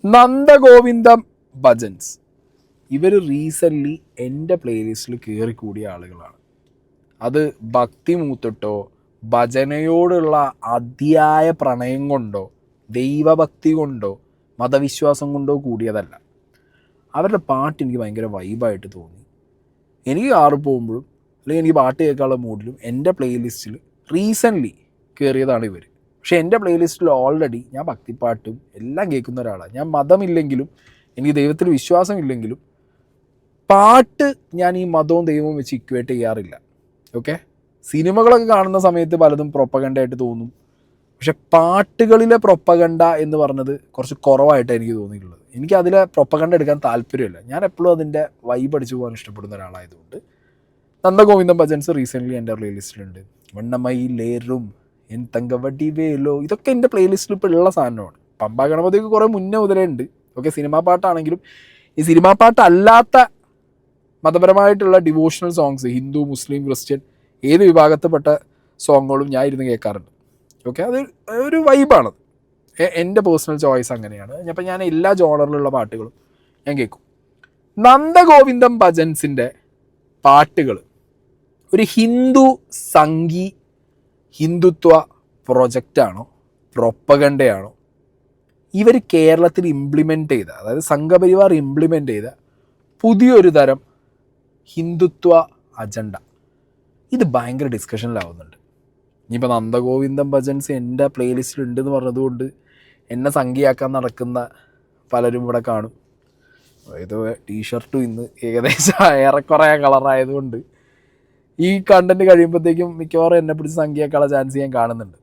നന്ദഗോവിന്ദം ഭജൻസ് ഇവർ റീസെൻ്റ്ലി എൻ്റെ പ്ലേലിസ്റ്റിൽ കയറി കൂടിയ ആളുകളാണ്. അത് ഭക്തി മൂത്തിട്ടോ ഭജനയോടുള്ള അതിയായ പ്രണയം കൊണ്ടോ ദൈവഭക്തി കൊണ്ടോ മതവിശ്വാസം കൊണ്ടോ കൂടിയതല്ല. അവരുടെ പാട്ട് എനിക്ക് ഭയങ്കര വൈബായിട്ട് തോന്നി. എനിക്ക് കാറിൽ പോകുമ്പോഴും അല്ലെങ്കിൽ എനിക്ക് പാട്ട് കേൾക്കാനുള്ള മൂഡിലും എൻ്റെ പ്ലേലിസ്റ്റിൽ റീസെൻ്റ്ലി കയറിയതാണ് ഇവർ. പക്ഷേ എൻ്റെ പ്ലേലിസ്റ്റിൽ ഓൾറെഡി ഞാൻ ഭക്തിപ്പാട്ടും എല്ലാം കേൾക്കുന്ന ഒരാളാണ്. ഞാൻ മതമില്ലെങ്കിലും എനിക്ക് ദൈവത്തിൽ വിശ്വാസമില്ലെങ്കിലും പാട്ട് ഞാൻ ഈ മതവും ദൈവവും വെച്ച് ഇക്വേറ്റ് ചെയ്യാറില്ല. ഓക്കെ, സിനിമകളൊക്കെ കാണുന്ന സമയത്ത് പലതും പ്രൊപ്പഗണ്ടയായിട്ട് തോന്നും. പക്ഷെ പാട്ടുകളിലെ പ്രൊപ്പഗണ്ട എന്ന് പറഞ്ഞത് കുറച്ച് കുറവായിട്ടാണ് എനിക്ക് തോന്നിയിട്ടുള്ളത്. എനിക്ക് അതിലെ പ്രൊപ്പഗണ്ട എടുക്കാൻ താല്പര്യമില്ല. ഞാൻ എപ്പോഴും അതിൻ്റെ വൈബ് അടിച്ചു പോകാൻ ഇഷ്ടപ്പെടുന്ന ഒരാളായതുകൊണ്ട് നന്ദഗോവിന്ദം ഭജൻസ് റീസെൻ്റ്ലി എൻ്റെ പ്ലേലിസ്റ്റിലുണ്ട്. വണ്ണമയിലേറും എൻ തങ്കവടി വേലോ, ഇതൊക്കെ എൻ്റെ പ്ലേലിസ്റ്റിൽ ഇപ്പോൾ ഉള്ള സാധനമാണ്. പമ്പ ഗണപതിയൊക്കെ കുറേ മുന്നേ മുതലേ ഉണ്ട്. ഓക്കെ, സിനിമാ പാട്ടാണെങ്കിലും ഈ സിനിമാ പാട്ടല്ലാത്ത മതപരമായിട്ടുള്ള devotional songs, Hindu Muslim Christian ഏത് വിഭാഗത്തിൽപ്പെട്ട സോങ്ങുകളും ഞാൻ ഇരുന്ന് കേൾക്കാറുണ്ട്. ഓക്കെ, അത് ഒരു വൈബാണത്. എൻ്റെ പേഴ്സണൽ ചോയ്സ് അങ്ങനെയാണ്. അപ്പം ഞാൻ എല്ലാ ജോണറിലുള്ള പാട്ടുകളും ഞാൻ കേൾക്കും. നന്ദഗോവിന്ദം ഭജൻസിൻ്റെ പാട്ടുകൾ ഒരു ഹിന്ദുത്വ പ്രൊജക്റ്റാണോ പ്രൊപ്പഗണ്ടയാണോ ഇവർ കേരളത്തിൽ ഇംപ്ലിമെൻ്റ് ചെയ്ത, അതായത് സംഘപരിവാർ ഇംപ്ലിമെൻ്റ് ചെയ്ത പുതിയൊരു തരം ഹിന്ദുത്വ അജണ്ട, ഇത് ഭയങ്കര ഡിസ്കഷനിലാവുന്നുണ്ട്. ഇനിയിപ്പോൾ നന്ദഗോവിന്ദം ഭജൻസ് എൻ്റെ പ്ലേലിസ്റ്റിൽ ഉണ്ടെന്ന് പറഞ്ഞതുകൊണ്ട് എന്നെ സംഖ്യയാക്കാൻ നടക്കുന്ന പലരും ഇവിടെ കാണും. അതായത് ടീഷർട്ടും ഇന്ന് ഏകദേശം ഏറെക്കുറെ കളറായതുകൊണ്ട് ഈ കണ്ടൻറ്റ് കഴിയുമ്പോഴത്തേക്കും മിക്കവാറും എന്നെ പിടിച്ച് സംഖ്യയാക്കാനുള്ള ചാൻസ് ഞാൻ കാണുന്നുണ്ട്.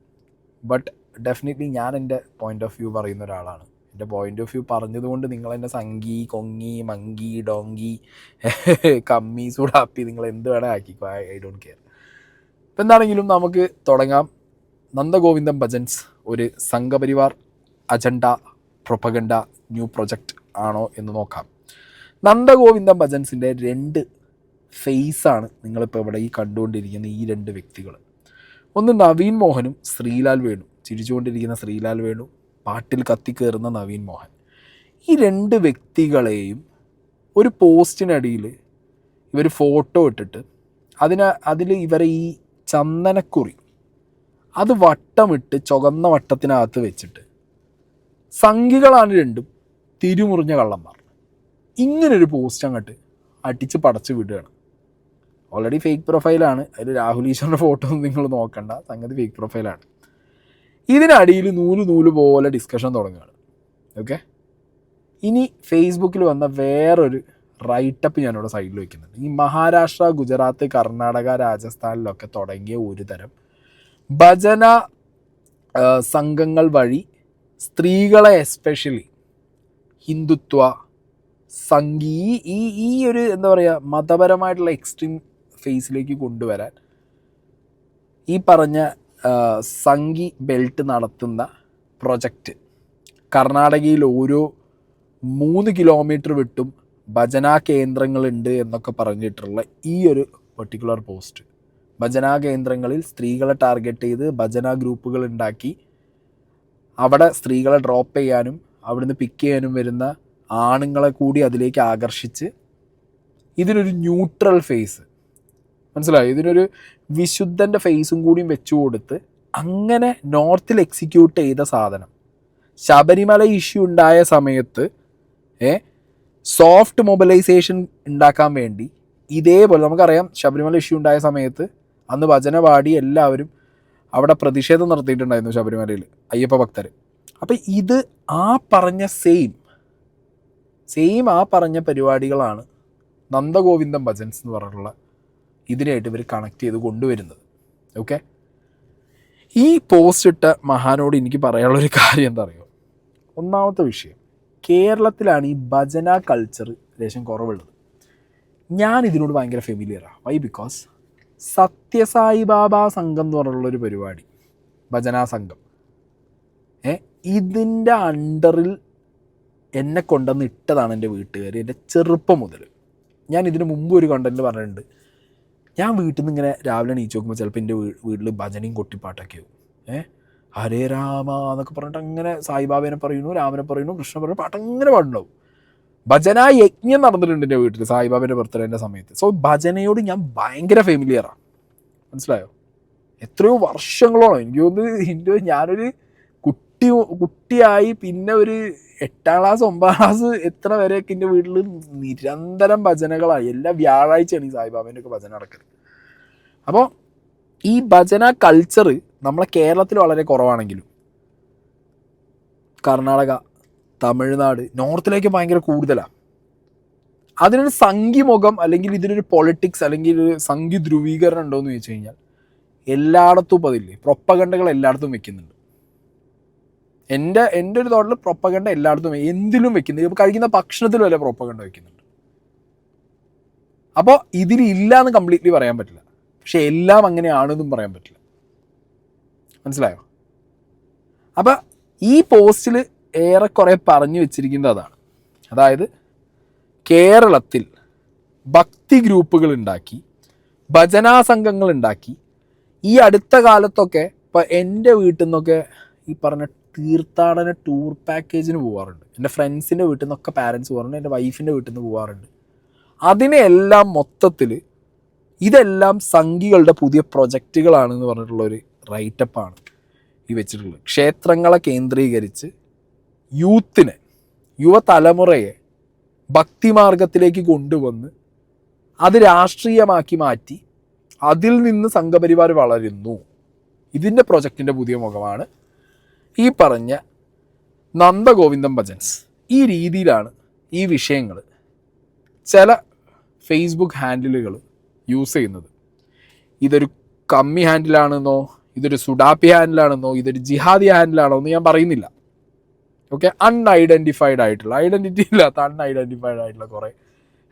ബട്ട് ഡെഫിനറ്റ്ലി ഞാൻ എൻ്റെ പോയിൻ്റ് ഓഫ് വ്യൂ പറയുന്ന ഒരാളാണ്. എൻ്റെ പോയിൻ്റ് ഓഫ് വ്യൂ പറഞ്ഞതുകൊണ്ട് നിങ്ങളെന്നെ സംഗി കൊങ്ങി മങ്കി ഡോങ്കി കമ്മി സൂടാപ്പി നിങ്ങൾ എന്ത് വേണേൽ ആക്കിക്കോ, ഐ ഡോണ്ട് കെയർ. ഇപ്പം എന്താണെങ്കിലും നമുക്ക് തുടങ്ങാം. നന്ദഗോവിന്ദം ഭജൻസ് ഒരു Sangh Parivar agenda propaganda new project ആണോ എന്ന് നോക്കാം. നന്ദഗോവിന്ദം ഭജൻസിൻ്റെ രണ്ട് ഫേസാണ് നിങ്ങളിപ്പോൾ ഇവിടെ ഈ കണ്ടുകൊണ്ടിരിക്കുന്ന ഈ രണ്ട് വ്യക്തികൾ. ഒന്ന് നവീൻ മോഹനും ശ്രീലാൽ വേണു, ചിരിച്ചുകൊണ്ടിരിക്കുന്ന ശ്രീലാൽ വേണു, പാട്ടിൽ കത്തിക്കയറുന്ന നവീൻ മോഹൻ. ഈ രണ്ട് വ്യക്തികളെയും ഒരു പോസ്റ്റിനടിയിൽ ഇവർ ഫോട്ടോ ഇട്ടിട്ട് അതിൽ ഇവരെ ഈ ചന്ദനക്കുറി അത് വട്ടമിട്ട് ചുവന്ന വട്ടത്തിനകത്ത് വെച്ചിട്ട് സംഘികളാണ് രണ്ടും തിരുമുറിഞ്ഞ കള്ളന്മാർ, ഇങ്ങനൊരു പോസ്റ്റ് അങ്ങോട്ട് അടിച്ച് പടച്ച് വിടുകയാണ്. ഓൾറെഡി ഫേക്ക് പ്രൊഫൈലാണ്. അതിൽ രാഹുൽ ഈശ്വറിൻ്റെ ഫോട്ടോ ഒന്നും നിങ്ങൾ നോക്കണ്ട, സംഗതി ഫേക്ക് പ്രൊഫൈലാണ്. ഇതിനടിയിൽ നൂല് പോലെ ഡിസ്കഷൻ തുടങ്ങുകയാണ്. ഓക്കെ, ഇനി ഫേസ്ബുക്കിൽ വന്ന വേറൊരു റൈറ്റപ്പ് ഞാനിവിടെ സൈഡിൽ വയ്ക്കുന്നുണ്ട്. ഈ മഹാരാഷ്ട്ര, ഗുജറാത്ത്, കർണാടക, രാജസ്ഥാനിലൊക്കെ തുടങ്ങിയ ഒരു തരം ഭജന സംഘങ്ങൾ വഴി സ്ത്രീകളെ എസ്പെഷ്യലി ഹിന്ദുത്വ സംഗീ ഈ ഒരു എന്താ പറയുക മതപരമായിട്ടുള്ള എക്സ്ട്രീം ഫേസിലേക്ക് കൊണ്ടുവരാൻ ഈ പറഞ്ഞ സംഗി ബെൽറ്റ് നടത്തുന്ന പ്രൊജക്റ്റ് കർണാടകയിൽ ഓരോ 3 കിലോമീറ്റർ വിട്ടും ഭജനാ കേന്ദ്രങ്ങളുണ്ട് എന്നൊക്കെ പറഞ്ഞിട്ടുള്ള ഈ ഒരു പെർട്ടിക്കുലർ പോസ്റ്റ്, ഭജനാ കേന്ദ്രങ്ങളിൽ സ്ത്രീകളെ ടാർഗറ്റ് ചെയ്ത് ഭജനാ ഗ്രൂപ്പുകൾ ഉണ്ടാക്കി അവിടെ സ്ത്രീകളെ ഡ്രോപ്പ് ചെയ്യാനും അവിടുന്ന് പിക്ക് ചെയ്യാനും വരുന്ന ആണുങ്ങളെ കൂടി അതിലേക്ക് ആകർഷിച്ച് ഇതിനൊരു ന്യൂട്രൽ ഫേസ്, മനസ്സിലായി, ഇതിനൊരു വിശുദ്ധൻ്റെ ഫേസും കൂടിയും വെച്ചു കൊടുത്ത് അങ്ങനെ നോർത്തിൽ എക്സിക്യൂട്ട് ചെയ്ത സാധനം ശബരിമല ഇഷ്യൂ ഉണ്ടായ സമയത്ത് സോഫ്റ്റ് മൊബിലൈസേഷൻ ഉണ്ടാക്കാൻ വേണ്ടി ഇതേപോലെ നമുക്കറിയാം ശബരിമല ഇഷ്യൂ ഉണ്ടായ സമയത്ത് അന്ന് ഭജന പാടി എല്ലാവരും അവിടെ പ്രതിഷേധം നടത്തിയിട്ടുണ്ടായിരുന്നു ശബരിമലയിൽ അയ്യപ്പ ഭക്തർ. അപ്പം ഇത് ആ പറഞ്ഞ സെയിം ആ പറഞ്ഞ പരിപാടികളാണ് നന്ദഗോവിന്ദം ഭജൻസ് എന്ന് പറഞ്ഞിട്ടുള്ള ഇതിനായിട്ട് ഇവർ കണക്ട് ചെയ്ത് കൊണ്ടുവരുന്നത്. ഓക്കെ, ഈ പോസ്റ്റ് ഇട്ട മഹാനോട് എനിക്ക് പറയാനുള്ളൊരു കാര്യം എന്താ അറിയോ, ഒന്നാമത്തെ വിഷയം കേരളത്തിലാണ് ഈ ഭജന കൾച്ചർ ലേശം കുറവുള്ളത്. ഞാൻ ഇതിനോട് ഭയങ്കര ഫെമിലിയറാണ്. വൈ? ബിക്കോസ് സത്യസായി ബാബ സംഘം എന്ന് പറഞ്ഞുള്ളൊരു പരിപാടി, ഭജനാ സംഘം, ഇതിൻ്റെ അണ്ടറിൽ എന്നെ കൊണ്ടുവന്ന് ഇട്ടതാണ് എൻ്റെ വീട്ടുകാർ. എൻ്റെ ചെറുപ്പം മുതൽ ഞാൻ ഇതിന് മുമ്പ് ഒരു കണ്ടൻറ്റ് പറഞ്ഞിട്ടുണ്ട്. ഞാൻ വീട്ടിൽ നിന്ന് ഇങ്ങനെ രാവിലെ എണീച്ച് നോക്കുമ്പോൾ ചിലപ്പോൾ എൻ്റെ വീട്ടിൽ ഭജനയും കൊട്ടിപ്പാട്ടൊക്കെ ആവും. ഹരേ രാമ എന്നൊക്കെ പറഞ്ഞിട്ട് അങ്ങനെ സായിബാബേനെ പറയുന്നു, രാമനെ പറയുന്നു, കൃഷ്ണ പറയുന്നു, പാട്ട് അങ്ങനെ പാടുണ്ടാവും. ഭജന യജ്ഞം നടന്നിട്ടുണ്ട് എൻ്റെ വീട്ടിൽ സായിബാബേൻ്റെ ബർത്ത്ഡേൻ്റെ സമയത്ത്. സോ ഭജനയോട് ഞാൻ ഭയങ്കര ഫെമിലിയറാണ്, മനസ്സിലായോ? എത്രയോ വർഷങ്ങളോളം എനിക്ക് തോന്നുന്നു ഞാനൊരു കുട്ടിയായി പിന്നെ ഒരു 8ാം ക്ലാസ് 9ാം ക്ലാസ് എത്ര വരെയൊക്കെ എൻ്റെ വീട്ടിൽ നിരന്തരം ഭജനകളായി. എല്ലാ വ്യാഴാഴ്ചയാണ് ഈ സായിബാബേൻ്റെ ഒക്കെ ഭജന നടക്കുന്നത്. അപ്പോൾ ഈ ഭജന കൾച്ചർ നമ്മളെ കേരളത്തിൽ വളരെ കുറവാണെങ്കിലും കർണാടക, തമിഴ്നാട്, നോർത്തിലേക്ക് ഭയങ്കര കൂടുതലാണ്. അതിനൊരു സംഘിമുഖം അല്ലെങ്കിൽ ഇതിനൊരു പൊളിറ്റിക്സ് അല്ലെങ്കിൽ ഒരു സംഘി ധ്രുവീകരണം ഉണ്ടോ എന്ന് ചോദിച്ചു കഴിഞ്ഞാൽ എല്ലായിടത്തും ഇപ്പോൾ അതില്ലേ, പ്രൊപ്പഗണ്ടകൾ എല്ലായിടത്തും വെക്കുന്നുണ്ട്. എൻ്റെ ഒരു തോട്ടിൽ പ്രൊപ്പഗണ്ട എല്ലായിടത്തും എന്തിലും വെക്കുന്നുണ്ട്. ഇപ്പോൾ കഴിക്കുന്ന ഭക്ഷണത്തിലും വല്ല പ്രൊപ്പഗണ്ട വെക്കുന്നുണ്ട്. അപ്പോൾ ഇതിലില്ല എന്ന് കംപ്ലീറ്റ്ലി പറയാൻ പറ്റില്ല, പക്ഷെ എല്ലാം അങ്ങനെയാണെന്നും പറയാൻ പറ്റില്ല, മനസ്സിലായോ? അപ്പം ഈ പോസ്റ്റിൽ ഏറെക്കുറെ പറഞ്ഞു വെച്ചിരിക്കുന്നത് അതാണ്. അതായത് കേരളത്തിൽ ഭക്തി ഗ്രൂപ്പുകൾ ഉണ്ടാക്കി, ഭജനാ സംഘങ്ങൾ ഉണ്ടാക്കി. ഈ അടുത്ത കാലത്തൊക്കെ ഇപ്പം എൻ്റെ വീട്ടിൽ നിന്നൊക്കെ ഈ പറഞ്ഞ തീർത്ഥാടന ടൂർ പാക്കേജിന് പോകാറുണ്ട്. എൻ്റെ ഫ്രണ്ട്സിൻ്റെ വീട്ടിൽ നിന്നൊക്കെ പാരൻസ് പോകാറുണ്ട്, എൻ്റെ വൈഫിൻ്റെ വീട്ടിൽ നിന്ന് പോകാറുണ്ട്. അതിനെല്ലാം മൊത്തത്തിൽ ഇതെല്ലാം സംഘികളുടെ പുതിയ പ്രൊജക്റ്റുകളാണെന്ന് പറഞ്ഞിട്ടുള്ളൊരു റൈറ്റപ്പാണ് ഈ വെച്ചിട്ടുള്ളത്. ക്ഷേത്രങ്ങളെ കേന്ദ്രീകരിച്ച് യൂത്തിനെ, യുവതലമുറയെ ഭക്തിമാർഗത്തിലേക്ക് കൊണ്ടുവന്ന് അത് രാഷ്ട്രീയമാക്കി മാറ്റി അതിൽ നിന്ന് സംഘപരിവാർ വളരുന്നു. ഇതിൻ്റെ പ്രൊജക്റ്റിൻ്റെ പുതിയ മുഖമാണ് ഈ പറഞ്ഞ നന്ദഗോവിന്ദം ഭജൻസ്. ഈ രീതിയിലാണ് ഈ വിഷയങ്ങൾ ചില ഫേസ്ബുക്ക് ഹാൻഡിലുകൾ യൂസ് ചെയ്യുന്നത്. ഇതൊരു കമ്മി ഹാൻഡിലാണെന്നോ, ഇതൊരു സുഡാപ്പി ഹാൻഡിലാണെന്നോ, ഇതൊരു ജിഹാദി ഹാൻഡിലാണോ എന്ന് ഞാൻ പറയുന്നില്ല. ഓക്കെ, അൺഐഡൻറ്റിഫൈഡ് ആയിട്ടുള്ള, ഐഡൻറ്റിറ്റി ഇല്ലാത്ത അൺഐഡൻറ്റിഫൈഡ് ആയിട്ടുള്ള കുറേ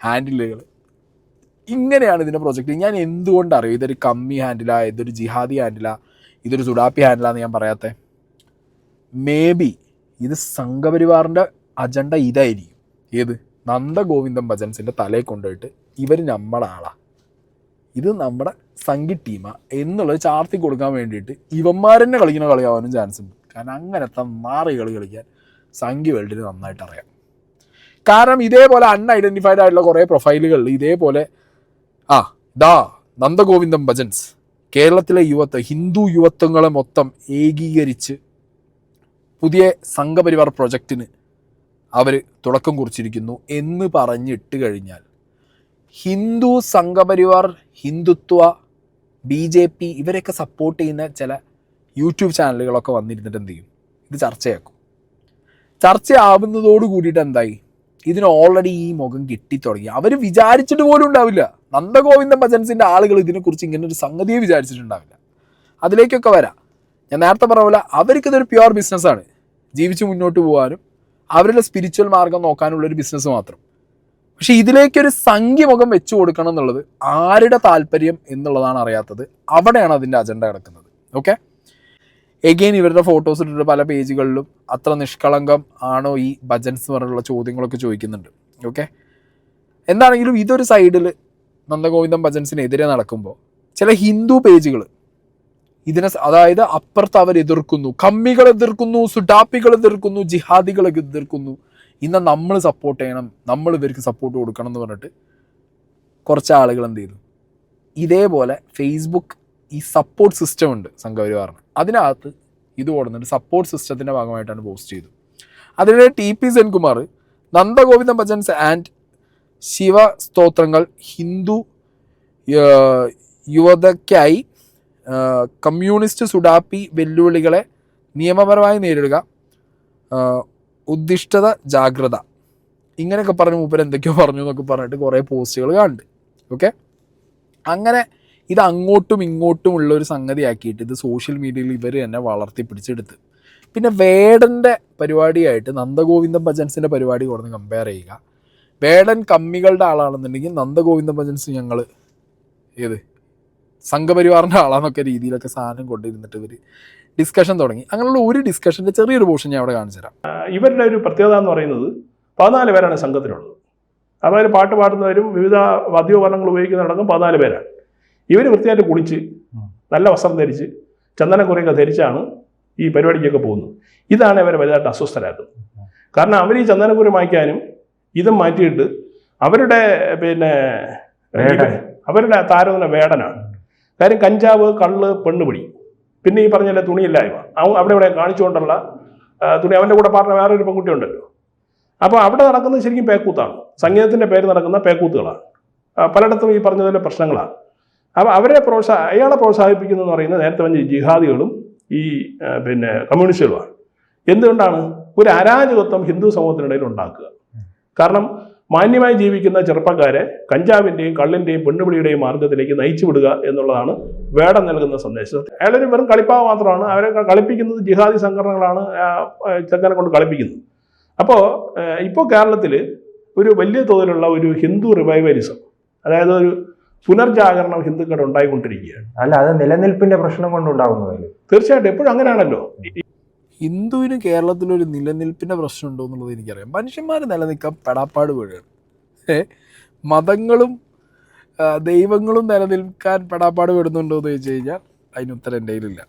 ഹാൻഡിലുകൾ. ഇങ്ങനെയാണ് ഇതിൻ്റെ പ്രൊജക്റ്റ്. ഞാൻ എന്തുകൊണ്ട് അറിയും ഇതൊരു കമ്മി ഹാൻഡിലാ, ഇതൊരു ജിഹാദി ഹാൻഡിലാ, ഇതൊരു സുഡാപ്പി ഹാൻഡിലാന്ന് ഞാൻ പറയാത്തത്? മേ ബി ഇത് സംഘപരിവാറിൻ്റെ അജണ്ട ഇതായിരിക്കും. ഏത്? നന്ദഗോവിന്ദം ഭജൻസിൻ്റെ തലയിൽ കൊണ്ടുപോയിട്ട് ഇവർ നമ്മുടെ ആളാ, ഇത് നമ്മുടെ സംഘി ടീമാ എന്നുള്ളത് ചാർത്തി കൊടുക്കാൻ വേണ്ടിയിട്ട് ഇവന്മാരെന്നെ കളിക്കുന്ന കളിയാവാനും ചാൻസ് ഉണ്ട്. കാരണം അങ്ങനത്തെ മാറി കളിക്കാൻ സംഘി വേൾഡിൽ നന്നായിട്ട് അറിയാം. കാരണം ഇതേപോലെ അൺഐഡൻറ്റിഫൈഡ് ആയിട്ടുള്ള കുറേ പ്രൊഫൈലുകളിൽ ഇതേപോലെ നന്ദഗോവിന്ദം ഭജൻസ് കേരളത്തിലെ ഹിന്ദു യുവത്വങ്ങളെ മൊത്തം ഏകീകരിച്ച് പുതിയ സംഘപരിവാർ പ്രൊജക്റ്റിന് അവർ തുടക്കം കുറിച്ചിരിക്കുന്നു എന്ന് പറഞ്ഞിട്ട് കഴിഞ്ഞാൽ ഹിന്ദു സംഘപരിവാർ, ഹിന്ദുത്വ, BJP ഇവരെയൊക്കെ സപ്പോർട്ട് ചെയ്യുന്ന ചില യൂട്യൂബ് ചാനലുകളൊക്കെ വന്നിരുന്നിട്ട് എന്ത് ചെയ്യും? ഇത് ചർച്ചയാക്കും. ചർച്ചയാവുന്നതോട് കൂടിയിട്ട് എന്തായി? ഇതിന് ഓൾറെഡി ഈ മുഖം കിട്ടിത്തുടങ്ങി. അവർ വിചാരിച്ചിട്ട് പോലും ഉണ്ടാവില്ല, നന്ദഗോവിന്ദം ഭജൻസിൻ്റെ ആളുകൾ ഇതിനെക്കുറിച്ച് ഇങ്ങനെ ഒരു സംഗതിയെ വിചാരിച്ചിട്ടുണ്ടാവില്ല. അതിലേക്കൊക്കെ വരാം. ഞാൻ നേരത്തെ പറഞ്ഞ പോലെ അവർക്കിതൊരു പ്യുവർ ബിസിനസ്സാണ്. ജീവിച്ച് മുന്നോട്ട് പോകാനും അവരുടെ സ്പിരിച്വൽ മാർഗം നോക്കാനുള്ളൊരു ബിസിനസ് മാത്രം. പക്ഷെ ഇതിലേക്കൊരു സംഖ്യമുഖം വെച്ചു കൊടുക്കണം എന്നുള്ളത് ആരുടെ താല്പര്യം എന്നുള്ളതാണ് അറിയാത്തത്. അവിടെയാണ് അതിൻ്റെ അജണ്ട കിടക്കുന്നത്. ഓക്കെ, എഗെയിൻ ഇവരുടെ ഫോട്ടോസ് ഇട്ടിട്ട് പല പേജുകളിലും അത്ര നിഷ്കളങ്കം ആണോ ഈ ഭജൻസ് എന്ന് പറഞ്ഞുള്ള ചോദ്യങ്ങളൊക്കെ ചോദിക്കുന്നുണ്ട്. ഓക്കെ, എന്താണെങ്കിലും ഇതൊരു സൈഡിൽ നന്ദഗോവിന്ദം ഭജൻസിനെതിരെ നടക്കുമ്പോൾ ചില ഹിന്ദു പേജുകൾ ഇതിനെ, അതായത് അപ്പുറത്ത് അവർ എതിർക്കുന്നു, കമ്മികൾ എതിർക്കുന്നു, സുഡാപ്പികൾ എതിർക്കുന്നു, ജിഹാദികളെ എതിർക്കുന്നു, ഇന്ന് നമ്മൾ സപ്പോർട്ട് ചെയ്യണം, നമ്മൾ ഇവർക്ക് സപ്പോർട്ട് കൊടുക്കണം എന്ന് പറഞ്ഞിട്ട് കുറച്ച് ആളുകൾ എന്ത് ചെയ്തു? ഇതേപോലെ ഫേസ്ബുക്ക് ഈ സപ്പോർട്ട് സിസ്റ്റം ഉണ്ട് സംഘപരിവാറിന്, അതിനകത്ത് ഇത് കൊടുത്തിട്ട് സപ്പോർട്ട് സിസ്റ്റത്തിൻ്റെ ഭാഗമായിട്ടാണ് പോസ്റ്റ് ചെയ്തു. അതിനിടെ TP സെൻകുമാർ നന്ദഗോവിന്ദം ഭജൻസ് ആൻഡ് ശിവസ്തോത്രങ്ങൾ ഹിന്ദു യുവതയ്ക്കായി കമ്മ്യൂണിസ്റ്റ് സുഡാപ്പി വെല്ലുവിളികളെ നിയമപരമായി നേരിടുക, ഉദ്ദിഷ്ടത ജാഗ്രത, ഇങ്ങനെയൊക്കെ പറഞ്ഞ് മൂപ്പർ എന്തൊക്കെയോ പറഞ്ഞു എന്നൊക്കെ പറഞ്ഞിട്ട് കുറേ പോസ്റ്റുകൾ കാണുന്നുണ്ട്. ഓക്കെ, അങ്ങനെ ഇത് അങ്ങോട്ടും ഇങ്ങോട്ടും ഉള്ളൊരു സംഗതിയാക്കിയിട്ട് ഇത് സോഷ്യൽ മീഡിയയിൽ ഇവർ തന്നെ വളർത്തി പിടിച്ചെടുത്ത് പിന്നെ വേടൻ്റെ പരിപാടിയായിട്ട് നന്ദഗോവിന്ദം ഭജൻസിൻ്റെ പരിപാടി കൊടുന്ന് കമ്പയർ ചെയ്യുക. വേടൻ കമ്മികളുടെ ആളാണെന്നുണ്ടെങ്കിൽ നന്ദഗോവിന്ദം ഭജൻസ് ഞങ്ങൾ സംഘപരിവാറിൻ്റെ ആളാന്നൊക്കെ രീതിയിലൊക്കെ സാധനം കൊണ്ടിരുന്നിട്ട് ഇവർ ഡിസ്കഷൻ തുടങ്ങി. അങ്ങനെയുള്ള ഒരു ഡിസ്കഷൻ്റെ ചെറിയൊരു പോർഷൻ ഞാൻ അവിടെ കാണിച്ചു തരാം. ഇവരുടെ ഒരു പ്രത്യേകത എന്ന് പറയുന്നത് 14 പേരാണ് സംഘത്തിലുള്ളത്. അതായത് പാട്ട് പാടുന്നവരും വിവിധ വാദ്യോപകരണങ്ങൾ ഉപയോഗിക്കുന്നവരടക്കം 14 പേരാണ്. ഇവർ വൃത്തിയായിട്ട് കുളിച്ച് നല്ല വസ്ത്രം ധരിച്ച് ചന്ദനക്കുറിയൊക്കെ ധരിച്ചാണ് ഈ പരിപാടിക്കൊക്കെ പോകുന്നത്. ഇതാണ് ഇവരെ വലുതായിട്ട് അസ്വസ്ഥരാക്കുന്നത്. കാരണം അവർ ഈ ചന്ദനക്കുരു മായ്ക്കാനും ഇതും മാറ്റിയിട്ട് അവരുടെ അവരുടെ താരതമ്യ വേടനാണ്. കാര്യം കഞ്ചാവ്, കള്ള്, പെണ്ണുപിടി, പിന്നെ ഈ പറഞ്ഞ തുണിയില്ലായ്മ, അവിടെ ഇവിടെ കാണിച്ചുകൊണ്ടുള്ള തുണി. അവൻ്റെ കൂടെ പറഞ്ഞ വേറൊരു പെൺകുട്ടി ഉണ്ടല്ലോ. അപ്പോൾ അവിടെ നടക്കുന്നത് ശരിക്കും പേക്കൂത്താണ്. സംഗീതത്തിൻ്റെ പേര് നടക്കുന്ന പേക്കൂത്തുകളാണ്. പലയിടത്തും ഈ പറഞ്ഞതിലെ പ്രശ്നങ്ങളാണ്. അപ്പോൾ അയാളെ പ്രോത്സാഹിപ്പിക്കുന്നതെന്ന് പറയുന്നത് നേരത്തെ പറഞ്ഞ ജിഹാദികളും ഈ കമ്മ്യൂണിസ്റ്റുകളുമാണ്. എന്തുകൊണ്ടാണ്? ഒരു അരാജകത്വം ഹിന്ദു സമൂഹത്തിനിടയിൽ ഉണ്ടാക്കുക. കാരണം മാന്യമായി ജീവിക്കുന്ന ചെറുപ്പക്കാരെ കഞ്ചാവിൻ്റെയും കള്ളിൻ്റെയും പെണ്ണുപിടിയുടെയും മാർഗത്തിലേക്ക് നയിച്ചു വിടുക എന്നുള്ളതാണ് വേടൻ നൽകുന്ന സന്ദേശം. അയാളൊരു വെറും കളിപ്പാവ് മാത്രമാണ്. അവരെ കളിപ്പിക്കുന്നത് ജിഹാദി സംഘടനകളാണ് ചെറുക്കനെ കൊണ്ട് കളിപ്പിക്കുന്നത്. അപ്പോൾ ഇപ്പോൾ കേരളത്തിൽ ഒരു വലിയ തോതിലുള്ള ഒരു ഹിന്ദു റിവൈവലിസം, അതായത് ഒരു പുനർജാഗരണം ഹിന്ദുക്കളുടെ ഉണ്ടായിക്കൊണ്ടിരിക്കുകയാണ്. അല്ല, അത് നിലനിൽപ്പിന്റെ പ്രശ്നം കൊണ്ടുണ്ടാകുന്നതല്ലേ? തീർച്ചയായിട്ടും എപ്പോഴും അങ്ങനെയാണല്ലോ. ഹിന്ദുവിന് കേരളത്തിലൊരു നിലനിൽപ്പിൻ്റെ പ്രശ്നമുണ്ടോ എന്നുള്ളത് എനിക്കറിയാം. മനുഷ്യന്മാർ നിലനിൽക്കാൻ പെടാപ്പാട് വീഴുകയാണ്. മതങ്ങളും ദൈവങ്ങളും നിലനിൽക്കാൻ പെടാപ്പാട് വിടുന്നുണ്ടോ എന്ന് ചോദിച്ചു കഴിഞ്ഞാൽ അതിന് ഉത്തരം എൻ്റെ കയ്യിലില്ല.